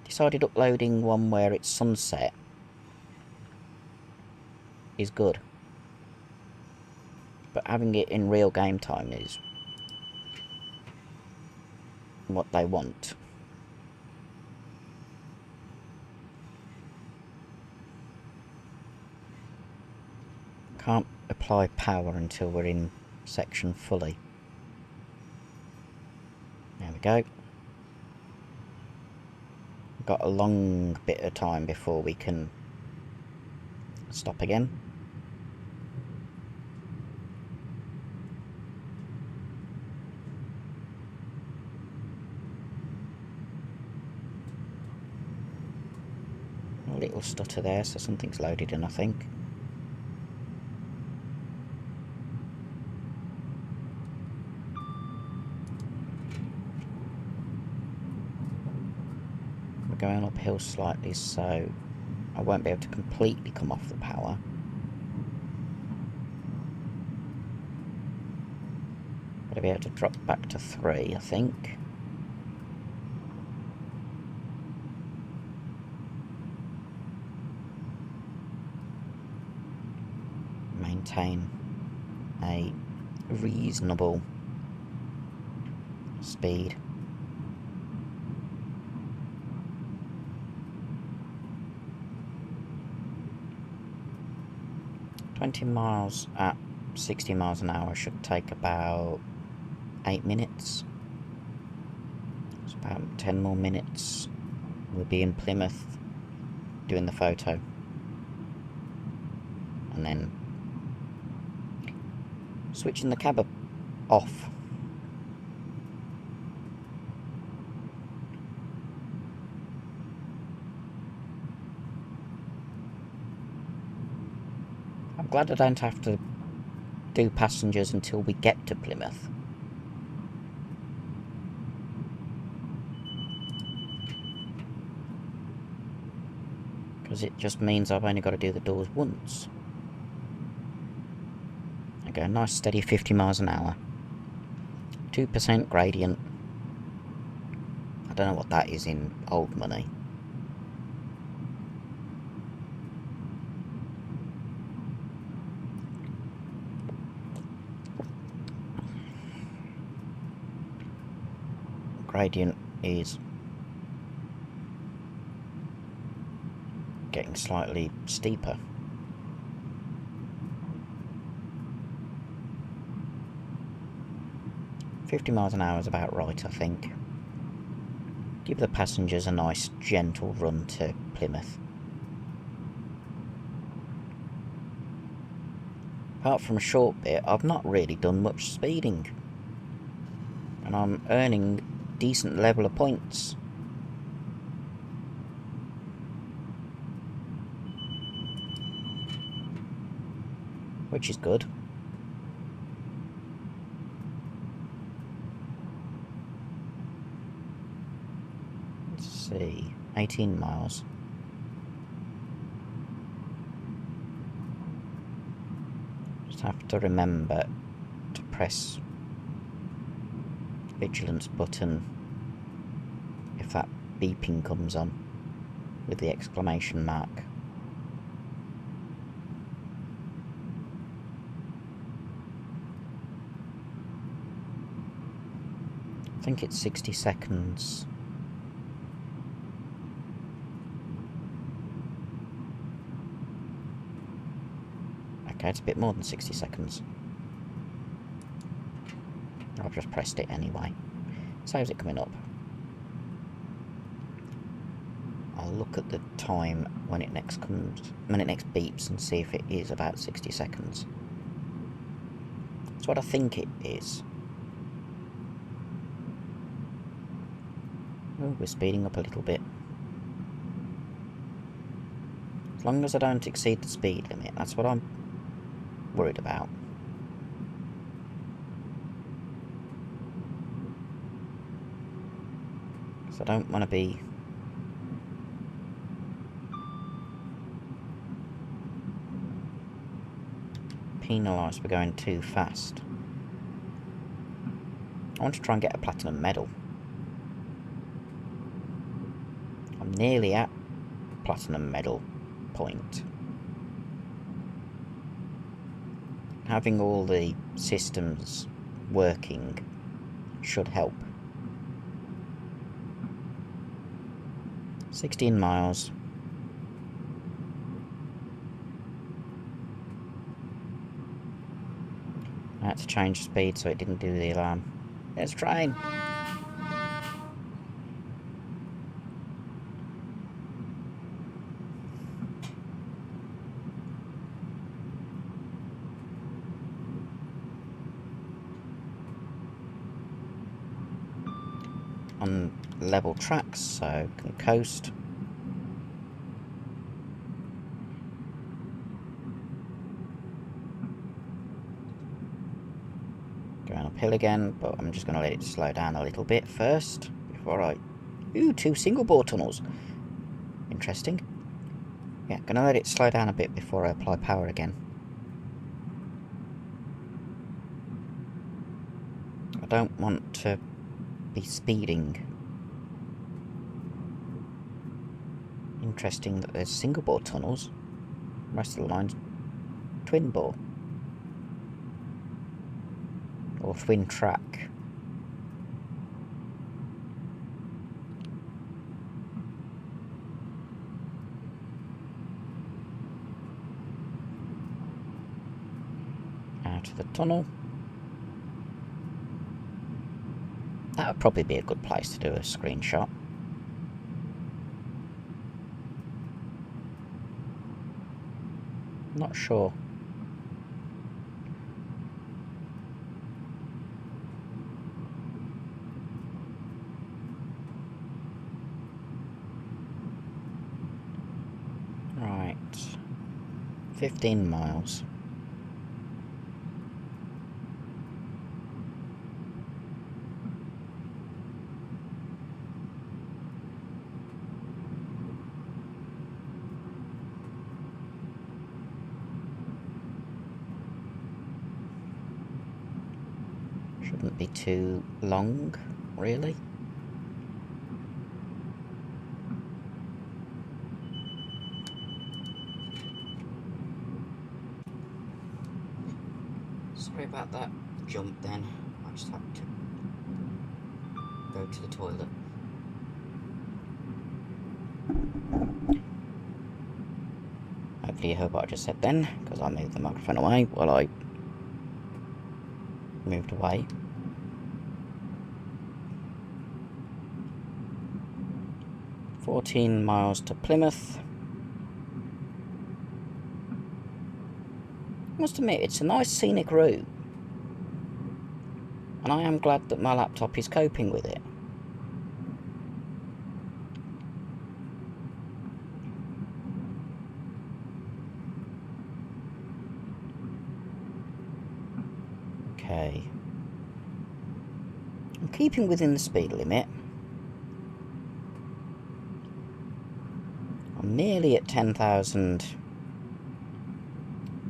Decided uploading one where it's sunset is good, but having it in real game time is what they want. Can't apply power until we're in section fully. There we go. We've got a long bit of time before we can stop again. A little stutter there, so something's loaded in, I think. We're going uphill slightly, so I won't be able to completely come off the power. But I'll be able to drop back to 3, I think. Maintain a reasonable speed. "20 miles at 60 miles an hour should take about 8 minutes. It's about 10 more minutes. We'll be in Plymouth doing the photo. And then switching the cab off. glad I don't have to do passengers until we get to Plymouth. Because it just means I've only got to do the doors once. Okay, nice steady 50 miles an hour. 2% gradient. I don't know what that is in old money. Gradient is getting slightly steeper. £50 an hour is about right, I think. Give the passengers a nice gentle run to Plymouth. Apart from a short bit, I've not really done much speeding. And I'm earning decent level of points. Which is good. Let's see, 18 miles. Just have to remember to press vigilance button if that beeping comes on with the exclamation mark. I think it's 60 seconds. Okay, it's a bit more than 60 seconds. I've just pressed it anyway. Saves it coming up. I'll look at the time when it next beeps and see if it is about 60 seconds. That's what I think it is. Oh, we're speeding up a little bit. As long as I don't exceed the speed limit, that's what I'm worried about. Because I don't want to be penalised for going too fast. I want to try and get a platinum medal. I'm nearly at platinum medal point. Having all the systems working should help. 16 miles. I had to change speed so it didn't do the alarm. There's a train! On level tracks, so can coast. Going uphill again, but I'm just going to let it slow down a little bit first before I... Ooh, 2 single bore tunnels. Interesting. Yeah, going to let it slow down a bit before I apply power again. I don't want to be speeding. Interesting that there's single bore tunnels. The rest of the line's twin bore. Or twin track. Out of the tunnel. That would probably be a good place to do a screenshot. Not sure. Right. 15 miles. Shouldn't be too long, really. Sorry about that jump then. I just had to go to the toilet. Hopefully you heard what I just said then, because I moved the microphone away while I moved away. "14 miles to Plymouth." I must admit, it's a nice scenic route, and I am glad that my laptop is coping with it. Okay. I'm keeping within the speed limit. I'm nearly at 10,000.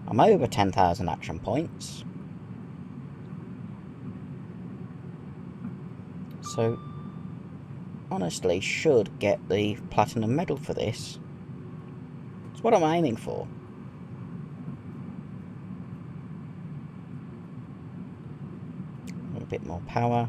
I'm over 10,000 action points. So, honestly, should get the platinum medal for this. It's what I'm aiming for. A bit more power.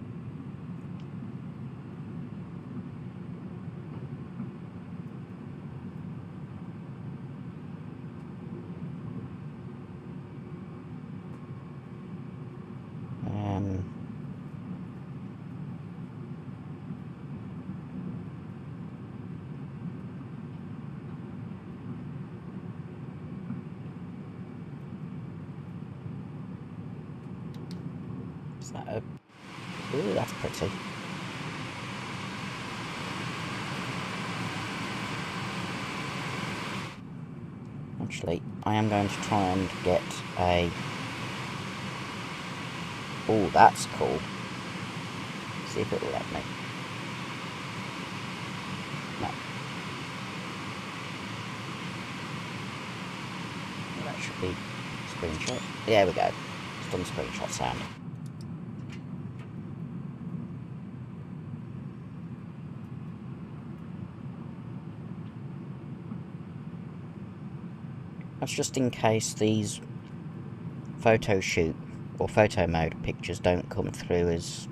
Is that a... Ooh, that's pretty. Actually, I am going to try and get a... Oh, that's cool. See if it will let me. No. Well, that should be screenshot. There we go. It's done screenshot sound. That's just in case these photo shoot or photo mode pictures don't come through as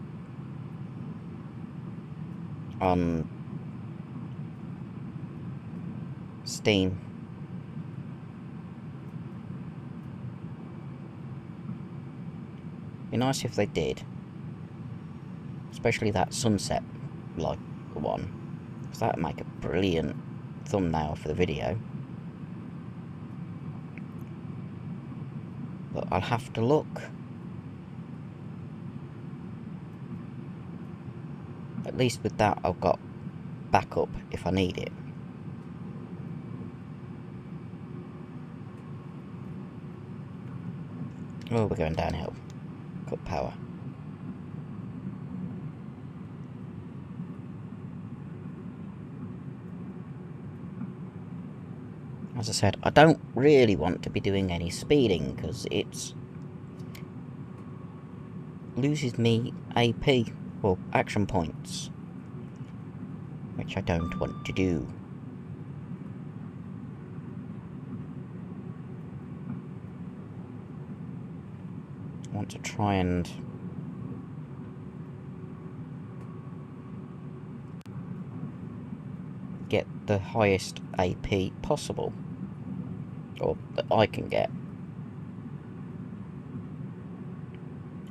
on Steam. Be nice if they did, especially that sunset like one, because that would make a brilliant thumbnail for the video. But I'll have to look. At least with that I've got backup if I need it. Oh, we're going downhill. Cut power. As I said, I don't really want to be doing any speeding because it loses me AP, or action points, which I don't want to do. I want to try and get the highest AP possible, or that I can get.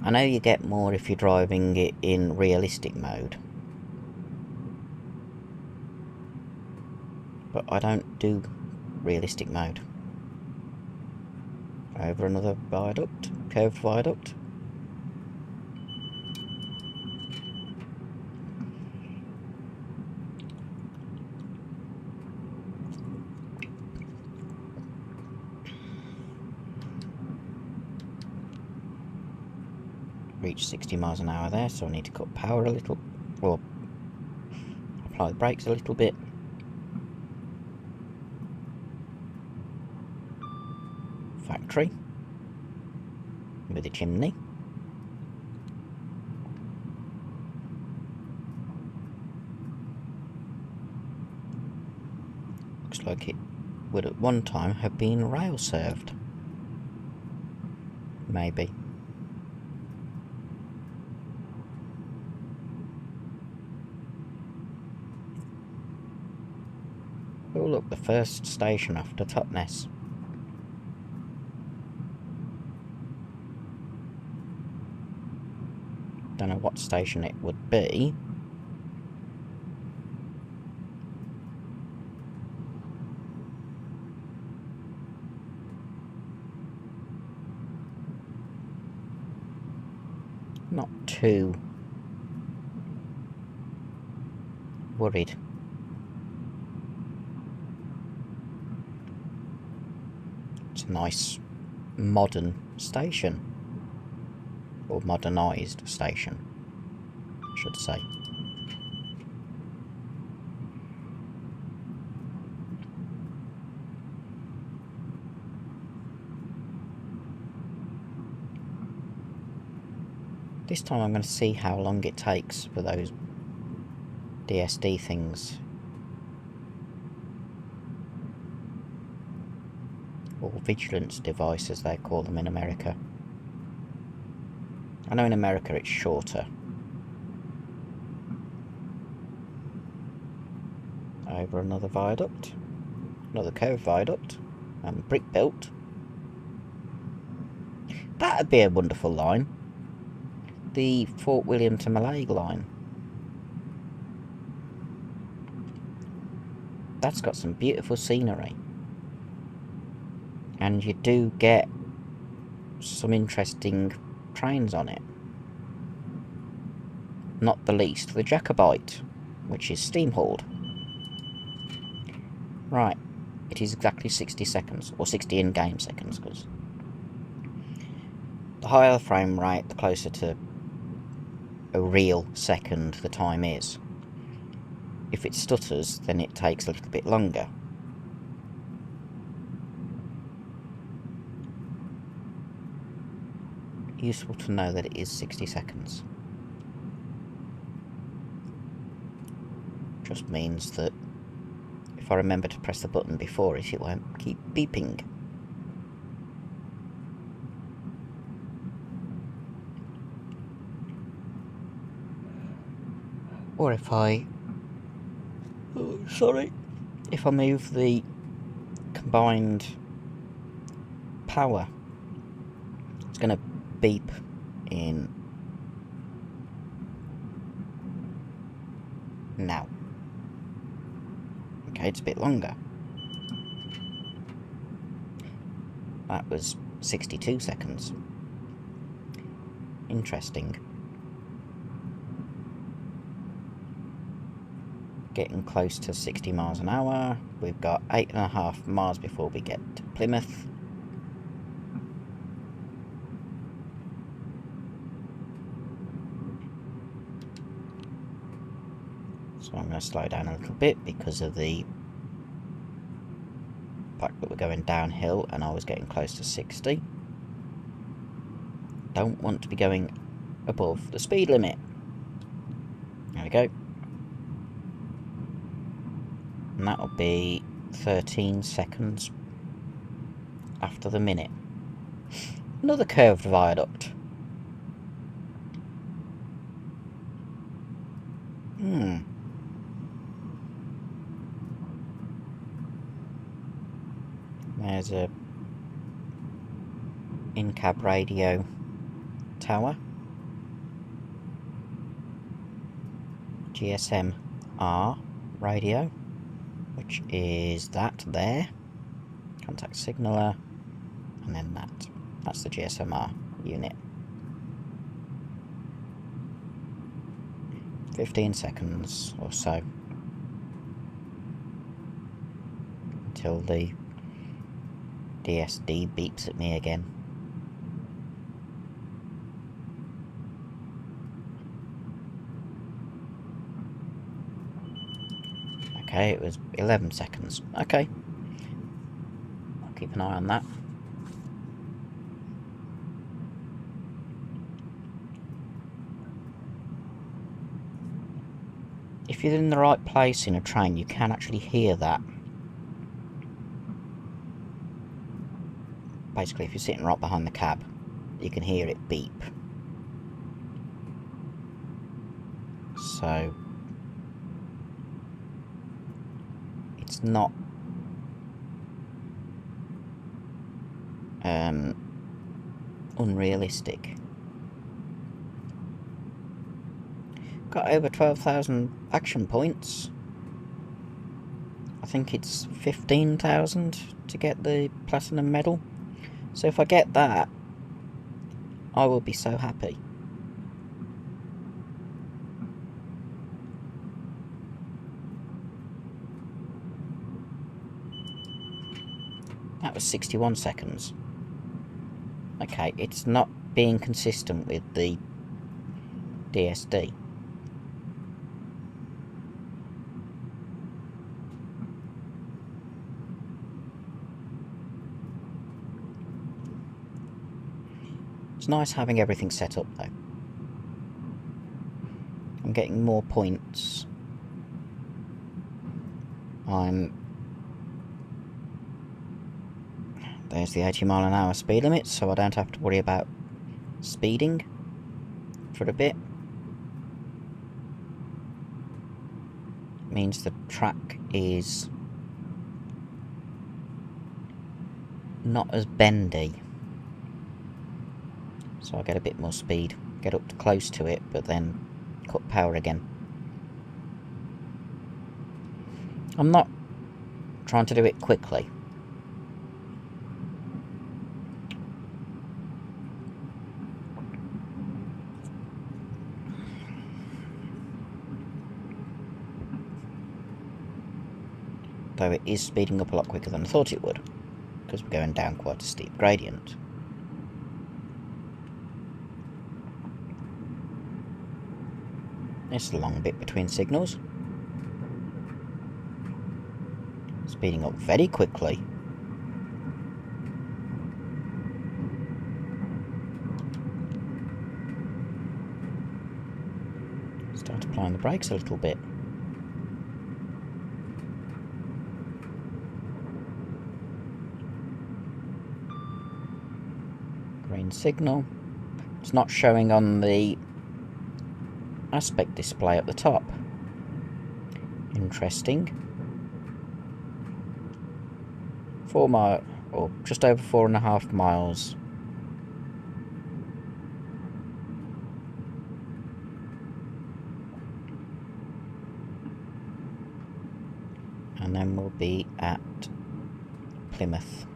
I know you get more if you're driving it in realistic mode, but I don't do realistic mode. Over another viaduct, curved viaduct. Reach 60 miles an hour there, so I need to cut power a little, or apply the brakes a little bit. Factory with a chimney. Looks like it would at one time have been rail served. Maybe. Oh look, the first station after Totnes. Don't know what station it would be. Not too worried. It's a nice modern station. Or modernised station, I should say. This time I'm going to see how long it takes for those DSD things. Or vigilance devices they call them in America. I know in America it's shorter. Over another viaduct. Another curved viaduct. And brick built. That'd be a wonderful line. The Fort William to Mallaig line. That's got some beautiful scenery. And you do get some interesting trains on it. Not the least the Jacobite, which is steam-hauled. Right, it is exactly 60 seconds, or 60 in-game seconds, because the higher the frame rate, the closer to a real second the time is. If it stutters, then it takes a little bit longer. Useful to know that it is 60 seconds. Just means that if I remember to press the button before it won't keep beeping. Or if I... if I move the combined power, it's going to beep in now. Okay, it's a bit longer. That was 62 seconds. Interesting. Getting close to 60 miles an hour. We've got 8.5 miles before we get to Plymouth. So I'm going to slow down a little bit because of the fact that we're going downhill and I was getting close to 60. Don't want to be going above the speed limit. There we go. And that'll be 13 seconds after the minute. Another curved viaduct. There's a in-cab radio tower. GSM-R radio, which is that there. Contact signaller, and then that. That's the GSM-R unit. 15 seconds or so until the DSD beeps at me again. Okay, it was 11 seconds. Okay. I'll keep an eye on that. If you're in the right place in a train, you can actually hear that Basically, if you're sitting right behind the cab, you can hear it beep. So it's not unrealistic. Got over 12,000 action points. I think it's 15,000 to get the platinum medal. So if I get that, I will be so happy. That was 61 seconds. Okay, it's not being consistent with the DSD. It's nice having everything set up though. I'm getting more points. There's the 80 mph speed limit, so I don't have to worry about speeding for a bit. Means the track is not as bendy. So I get a bit more speed, get up to close to it, but then cut power again. I'm not trying to do it quickly. Though it is speeding up a lot quicker than I thought it would, because we're going down quite a steep gradient. It's a long bit between signals. Speeding up very quickly. Start applying the brakes a little bit. Green signal. It's not showing on the aspect display at the top. Interesting. 4 miles, or just over 4.5 miles. And then we'll be at Plymouth.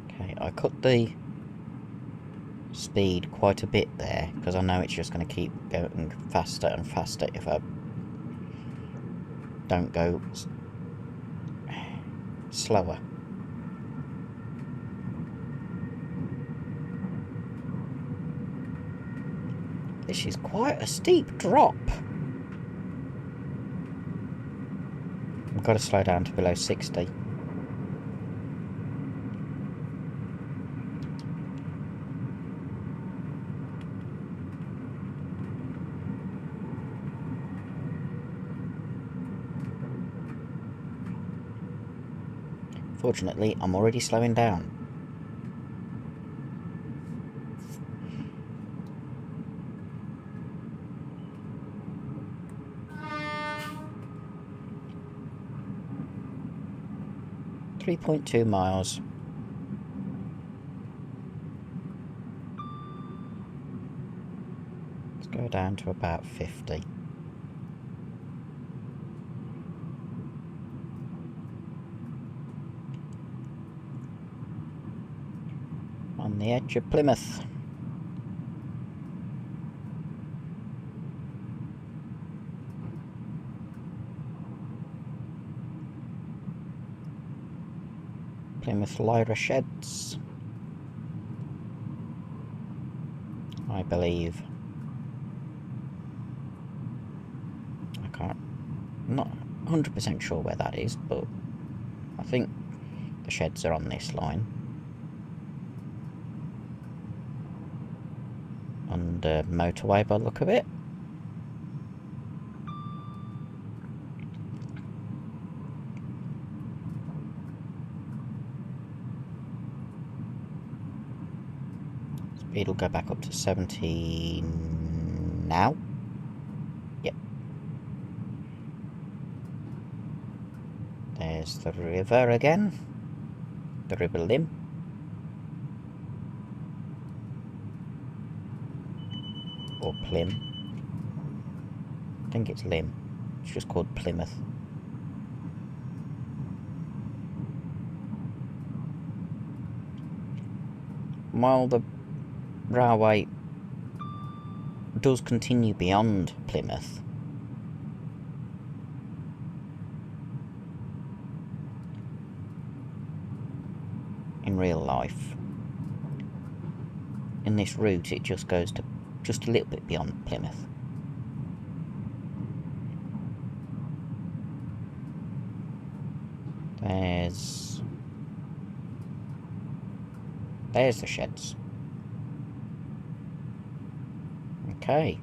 Okay, I cut the speed quite a bit there, because I know it's just going to keep going faster and faster if I don't go slower. This is quite a steep drop. I've got to slow down to below 60. Fortunately, I'm already slowing down. .2 miles. Let's go down to about 50. On the edge of Plymouth. Plymouth Lyra Sheds, I believe. I'm not 100% sure where that is, but I think the sheds are on this line. On the motorway by the look of it. It'll go back up to 70 now. Yep. There's the river again. The River Lim. Or Plym. I think it's Lim. It's just called Plymouth. While the railway does continue beyond Plymouth, in real life, in this route it just goes to just a little bit beyond Plymouth. There's the sheds. Okay.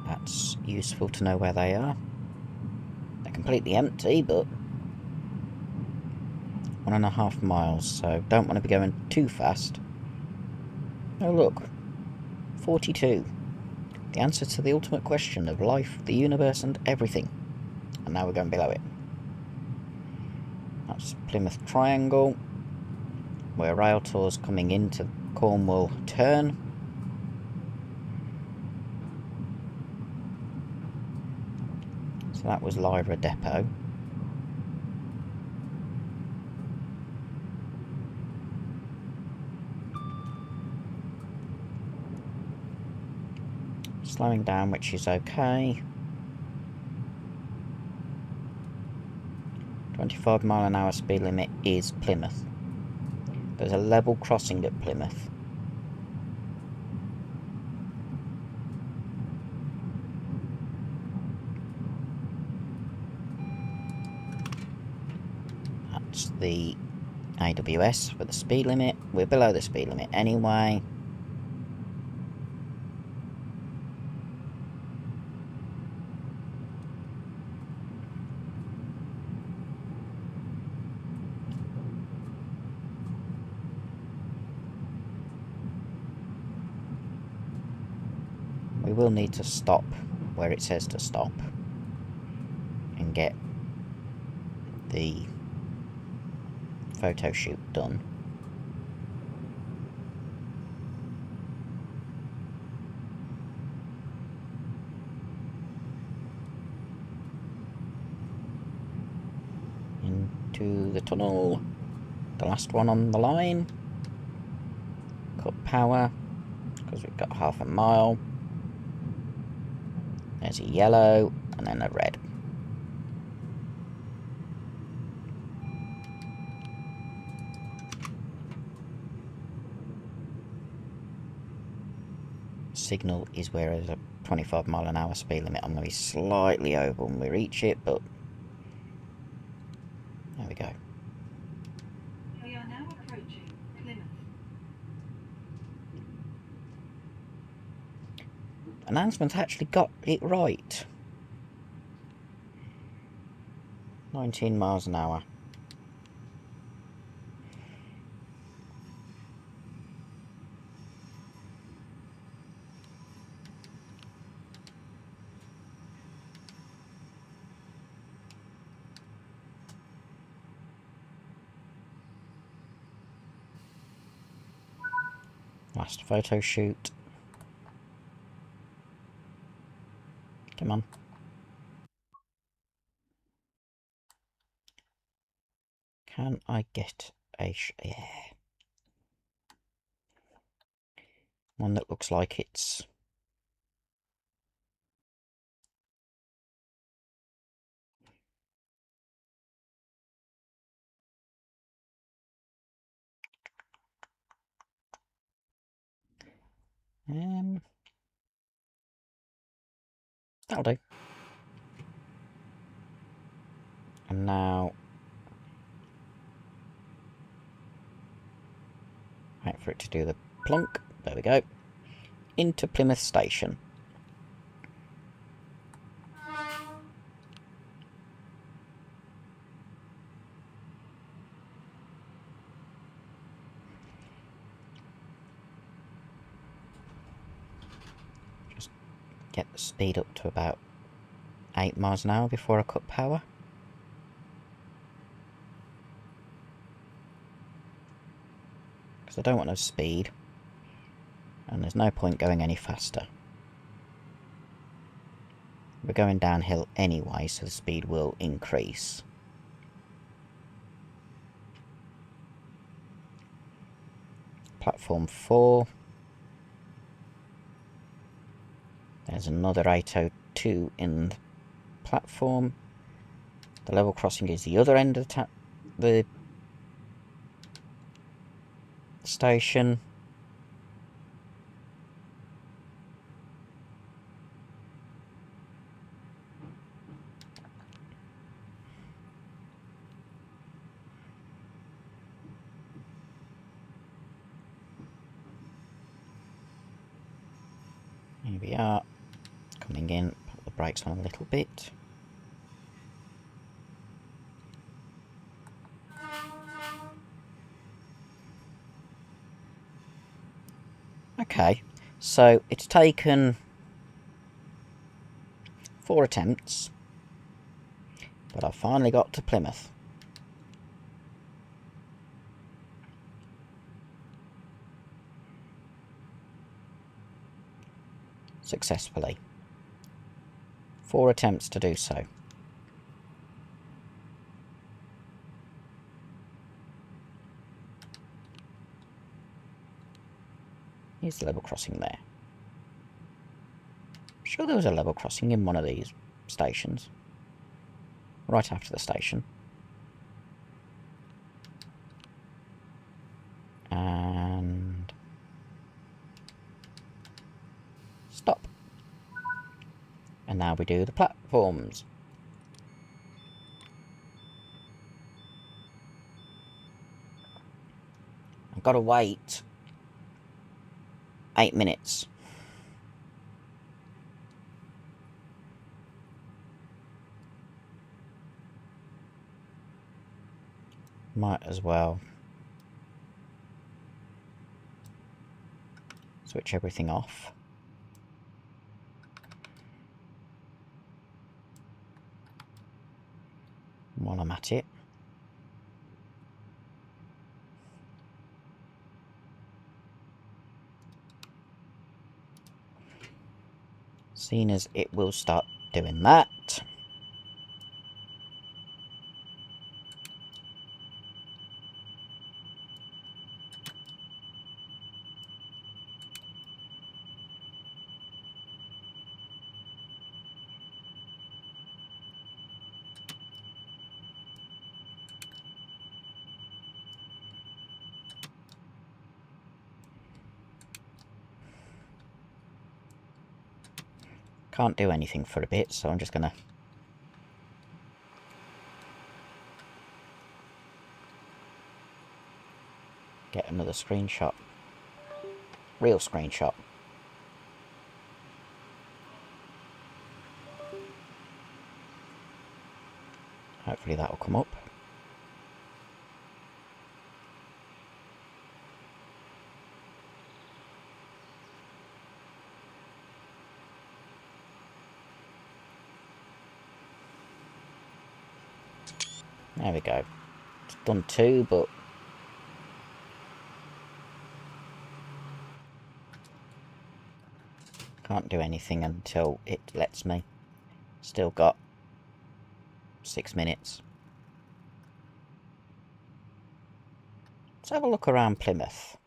That's useful to know where they are. They're completely empty, but 1.5 miles, so don't want to be going too fast. Oh look, 42. The answer to the ultimate question of life, the universe and everything. And now we're going below it. That's Plymouth Triangle, where rail tours coming into Cornwall turn. So that was Lyra Depot. Slowing down, which is okay. 25-mile-an-hour speed limit is Plymouth. There's a level crossing at Plymouth. That's the AWS for the speed limit. We're below the speed limit anyway. We will need to stop where it says to stop and get the photo shoot done. Into the tunnel, the last one on the line. Cut power, because we've got 1/2 mile. There's a yellow, and then a red. Signal is where there's a 25-mile-an-hour speed limit. I'm going to be slightly over when we reach it, but there we go. We are now approaching Plymouth. Announcement actually got it right. 19 miles an hour. Last photo shoot. Come on. Can I get a one that looks like it's that'll do. And now wait for it to do the plonk. There we go. Into Plymouth Station. get the speed up to about 8 miles an hour before I cut power. Because I don't want no speed, and there's no point going any faster. We're going downhill anyway, so the speed will increase. Platform 4. There's another 802 in the platform. The level crossing is the other end of the station. Here we are, coming in, put the brakes on a little bit. Okay, so it's taken 4 attempts, but I've finally got to Plymouth. Successfully. 4 attempts to do so. Here's the level crossing there. I'm sure there was a level crossing in one of these stations. Right after the station. And stop. And now we do the platforms. I've got to wait 8 minutes. Might as well switch everything off. While I'm at it. Seeing as it will start doing that. Can't do anything for a bit, so I'm just gonna get another screenshot. Real screenshot. Hopefully that will come up. There we go. It's done 2, but can't do anything until it lets me. Still got 6 minutes. Let's have a look around Plymouth.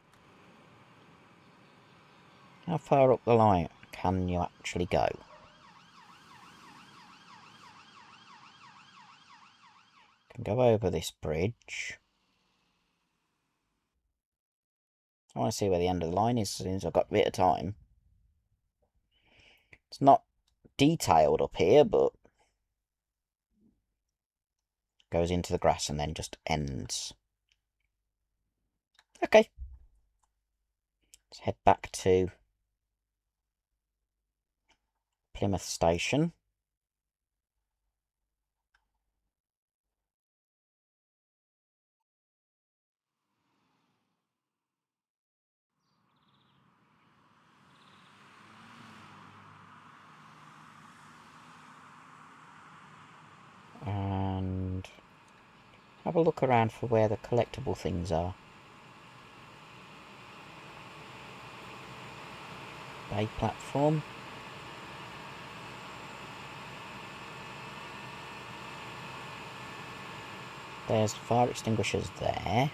How far up the line can you actually go? Can go over this bridge. I want to see where the end of the line is as soon as I've got a bit of time. It's not detailed up here, but goes into the grass and then just ends. Okay. Let's head back to Plymouth Station. have a look around for where the collectible things are. Bay platform. There's fire extinguishers there.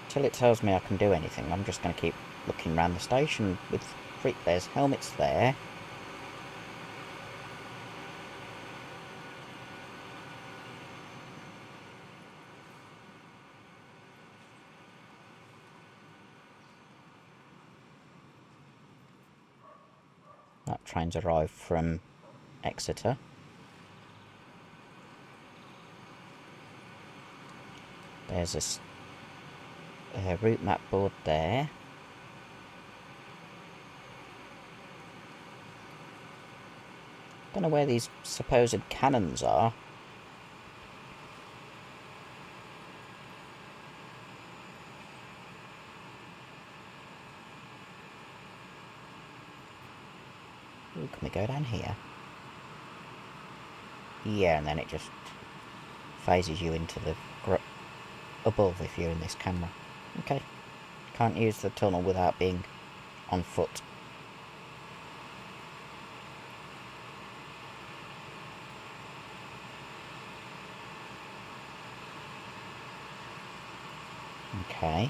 Till it tells me I can do anything, I'm just going to keep looking around the station with there's helmets there. That train's arrived from Exeter. There's a route map board there. Don't know where these supposed cannons are. Ooh, can we go down here? Yeah, and then it just phases you into the above if you're in this camera. Okay. Can't use the tunnel without being on foot. Okay.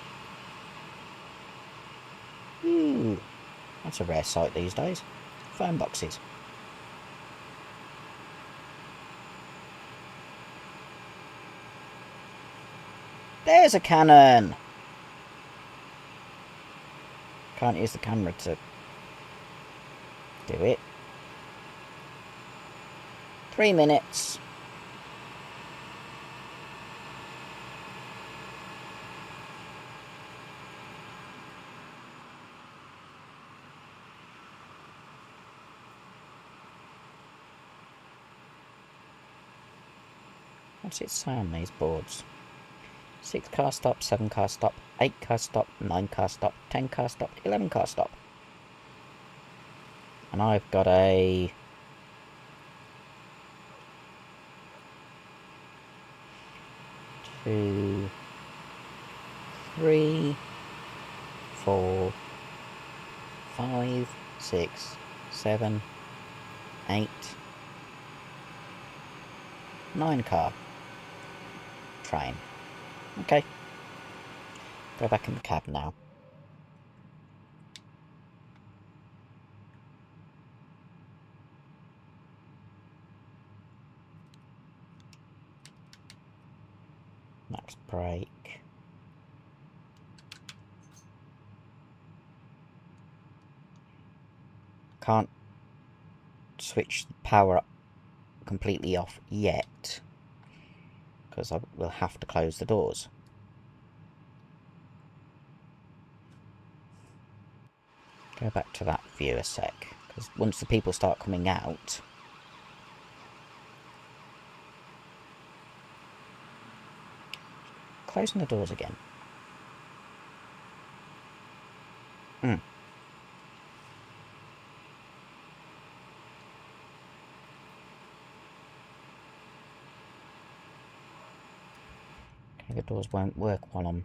Ooh, that's a rare sight these days. Phone boxes. There's a cannon! Can't use the camera to do it. 3 minutes. What's it say on these boards? 6 car stop, 7 car stop, 8 car stop, 9 car stop, 10 car stop, 11 car stop. And I've got a... 2, 3, 4, 5, 6, 7, 8, 9 car train. Okay. Go back in the cab now. Next break. Can't switch the power up completely off yet, because I will have to close the doors. Go back to that view a sec, because once the people start coming out... Closing the doors again. Okay, the doors won't work while I'm...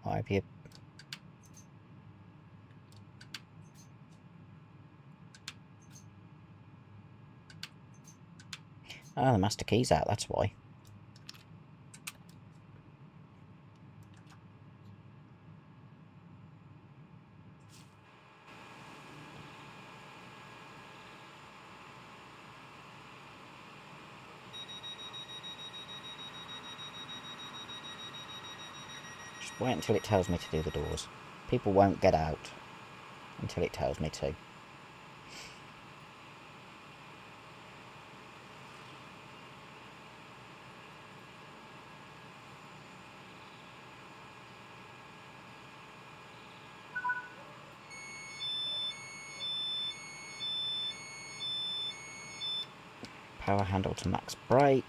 Why have you... Oh, the master key's out, that's why. Just wait until it tells me to do the doors. People won't get out until it tells me to. Power handle to max brake.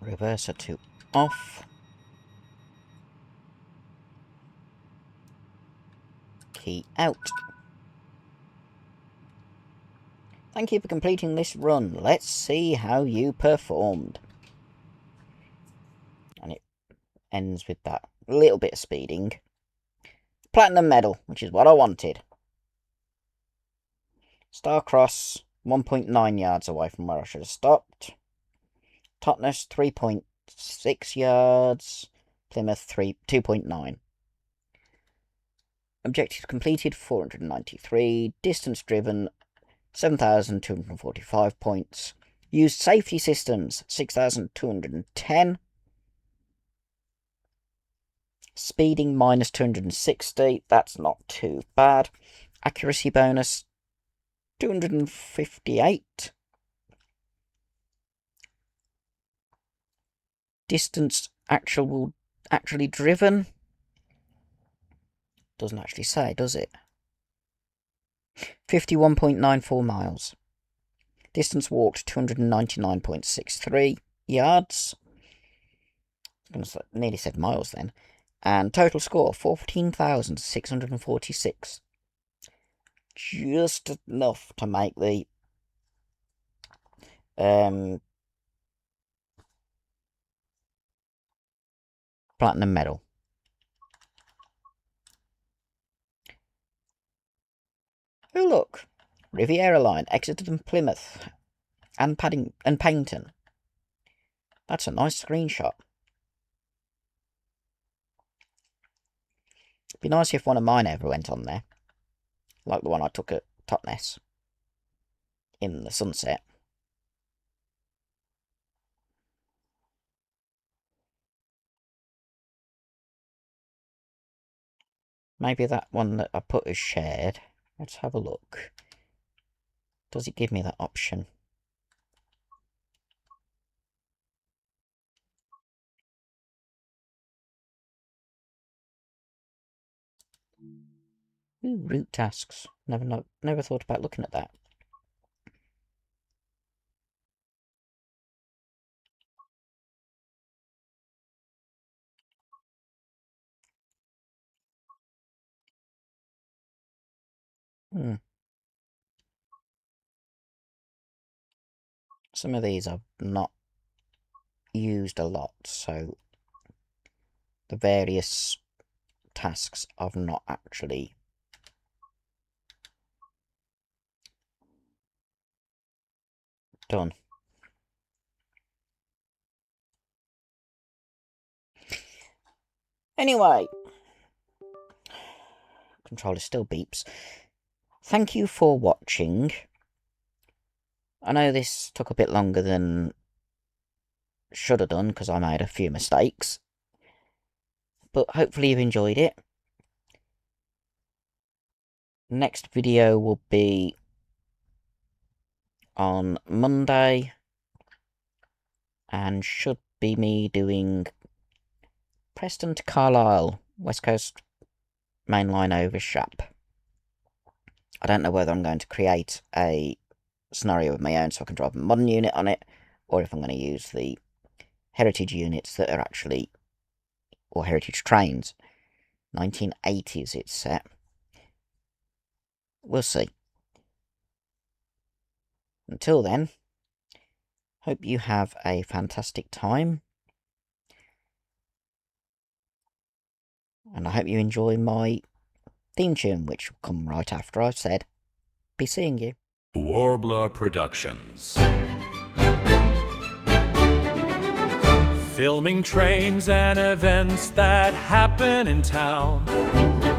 Reverser to off. Key out. Thank you for completing this run. Let's see how you performed. And it ends with that little bit of speeding. Platinum medal, which is what I wanted. Starcross, 1.9 yards away from where I should have stopped. Totnes, 3.6 yards. Plymouth, 2.9. Objectives completed, 493. Distance driven, 7,245 points. Used safety systems, 6,210. Speeding, minus 260. That's not too bad. Accuracy bonus, 258. Distance actually driven. Doesn't actually say, does it? 51.94 miles. Distance walked, 299.63 yards. Nearly said miles then. And total score, 14,646. Just enough to make the platinum medal. Oh look, Riviera Line, Exeter and Plymouth, and Paddington. That's a nice screenshot. It'd be nice if one of mine ever went on there, like the one I took at Totnes in the sunset. Maybe that one that I put as shared. Let's have a look. Does it give me that option? Ooh, route tasks. Never thought about looking at that. Some of these I've not used a lot, so the various tasks I've not actually done. Anyway, controller still beeps. Thank you for watching. I know this took a bit longer than should have done because I made a few mistakes, but hopefully you've enjoyed it. Next video will be on Monday and should be me doing Preston to Carlisle, West Coast main line over Shap. I don't know whether I'm going to create a scenario of my own so I can drive a modern unit on it, or if I'm going to use the heritage units that are actually, or heritage trains. 1980s it's set. We'll see. Until then, hope you have a fantastic time. And I hope you enjoy my theme tune, which will come right after I've said, be seeing you. Warbler Productions. Filming trains and events that happen in town.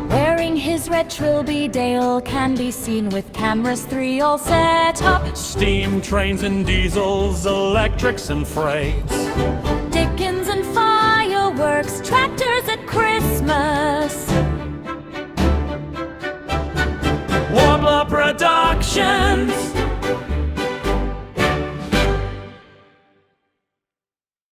Wearing his red trilby, Dale can be seen with cameras 3 all set up. Steam trains and diesels, electrics and freights. Dickens and fireworks, tractors at Christmas. Warbler Productions.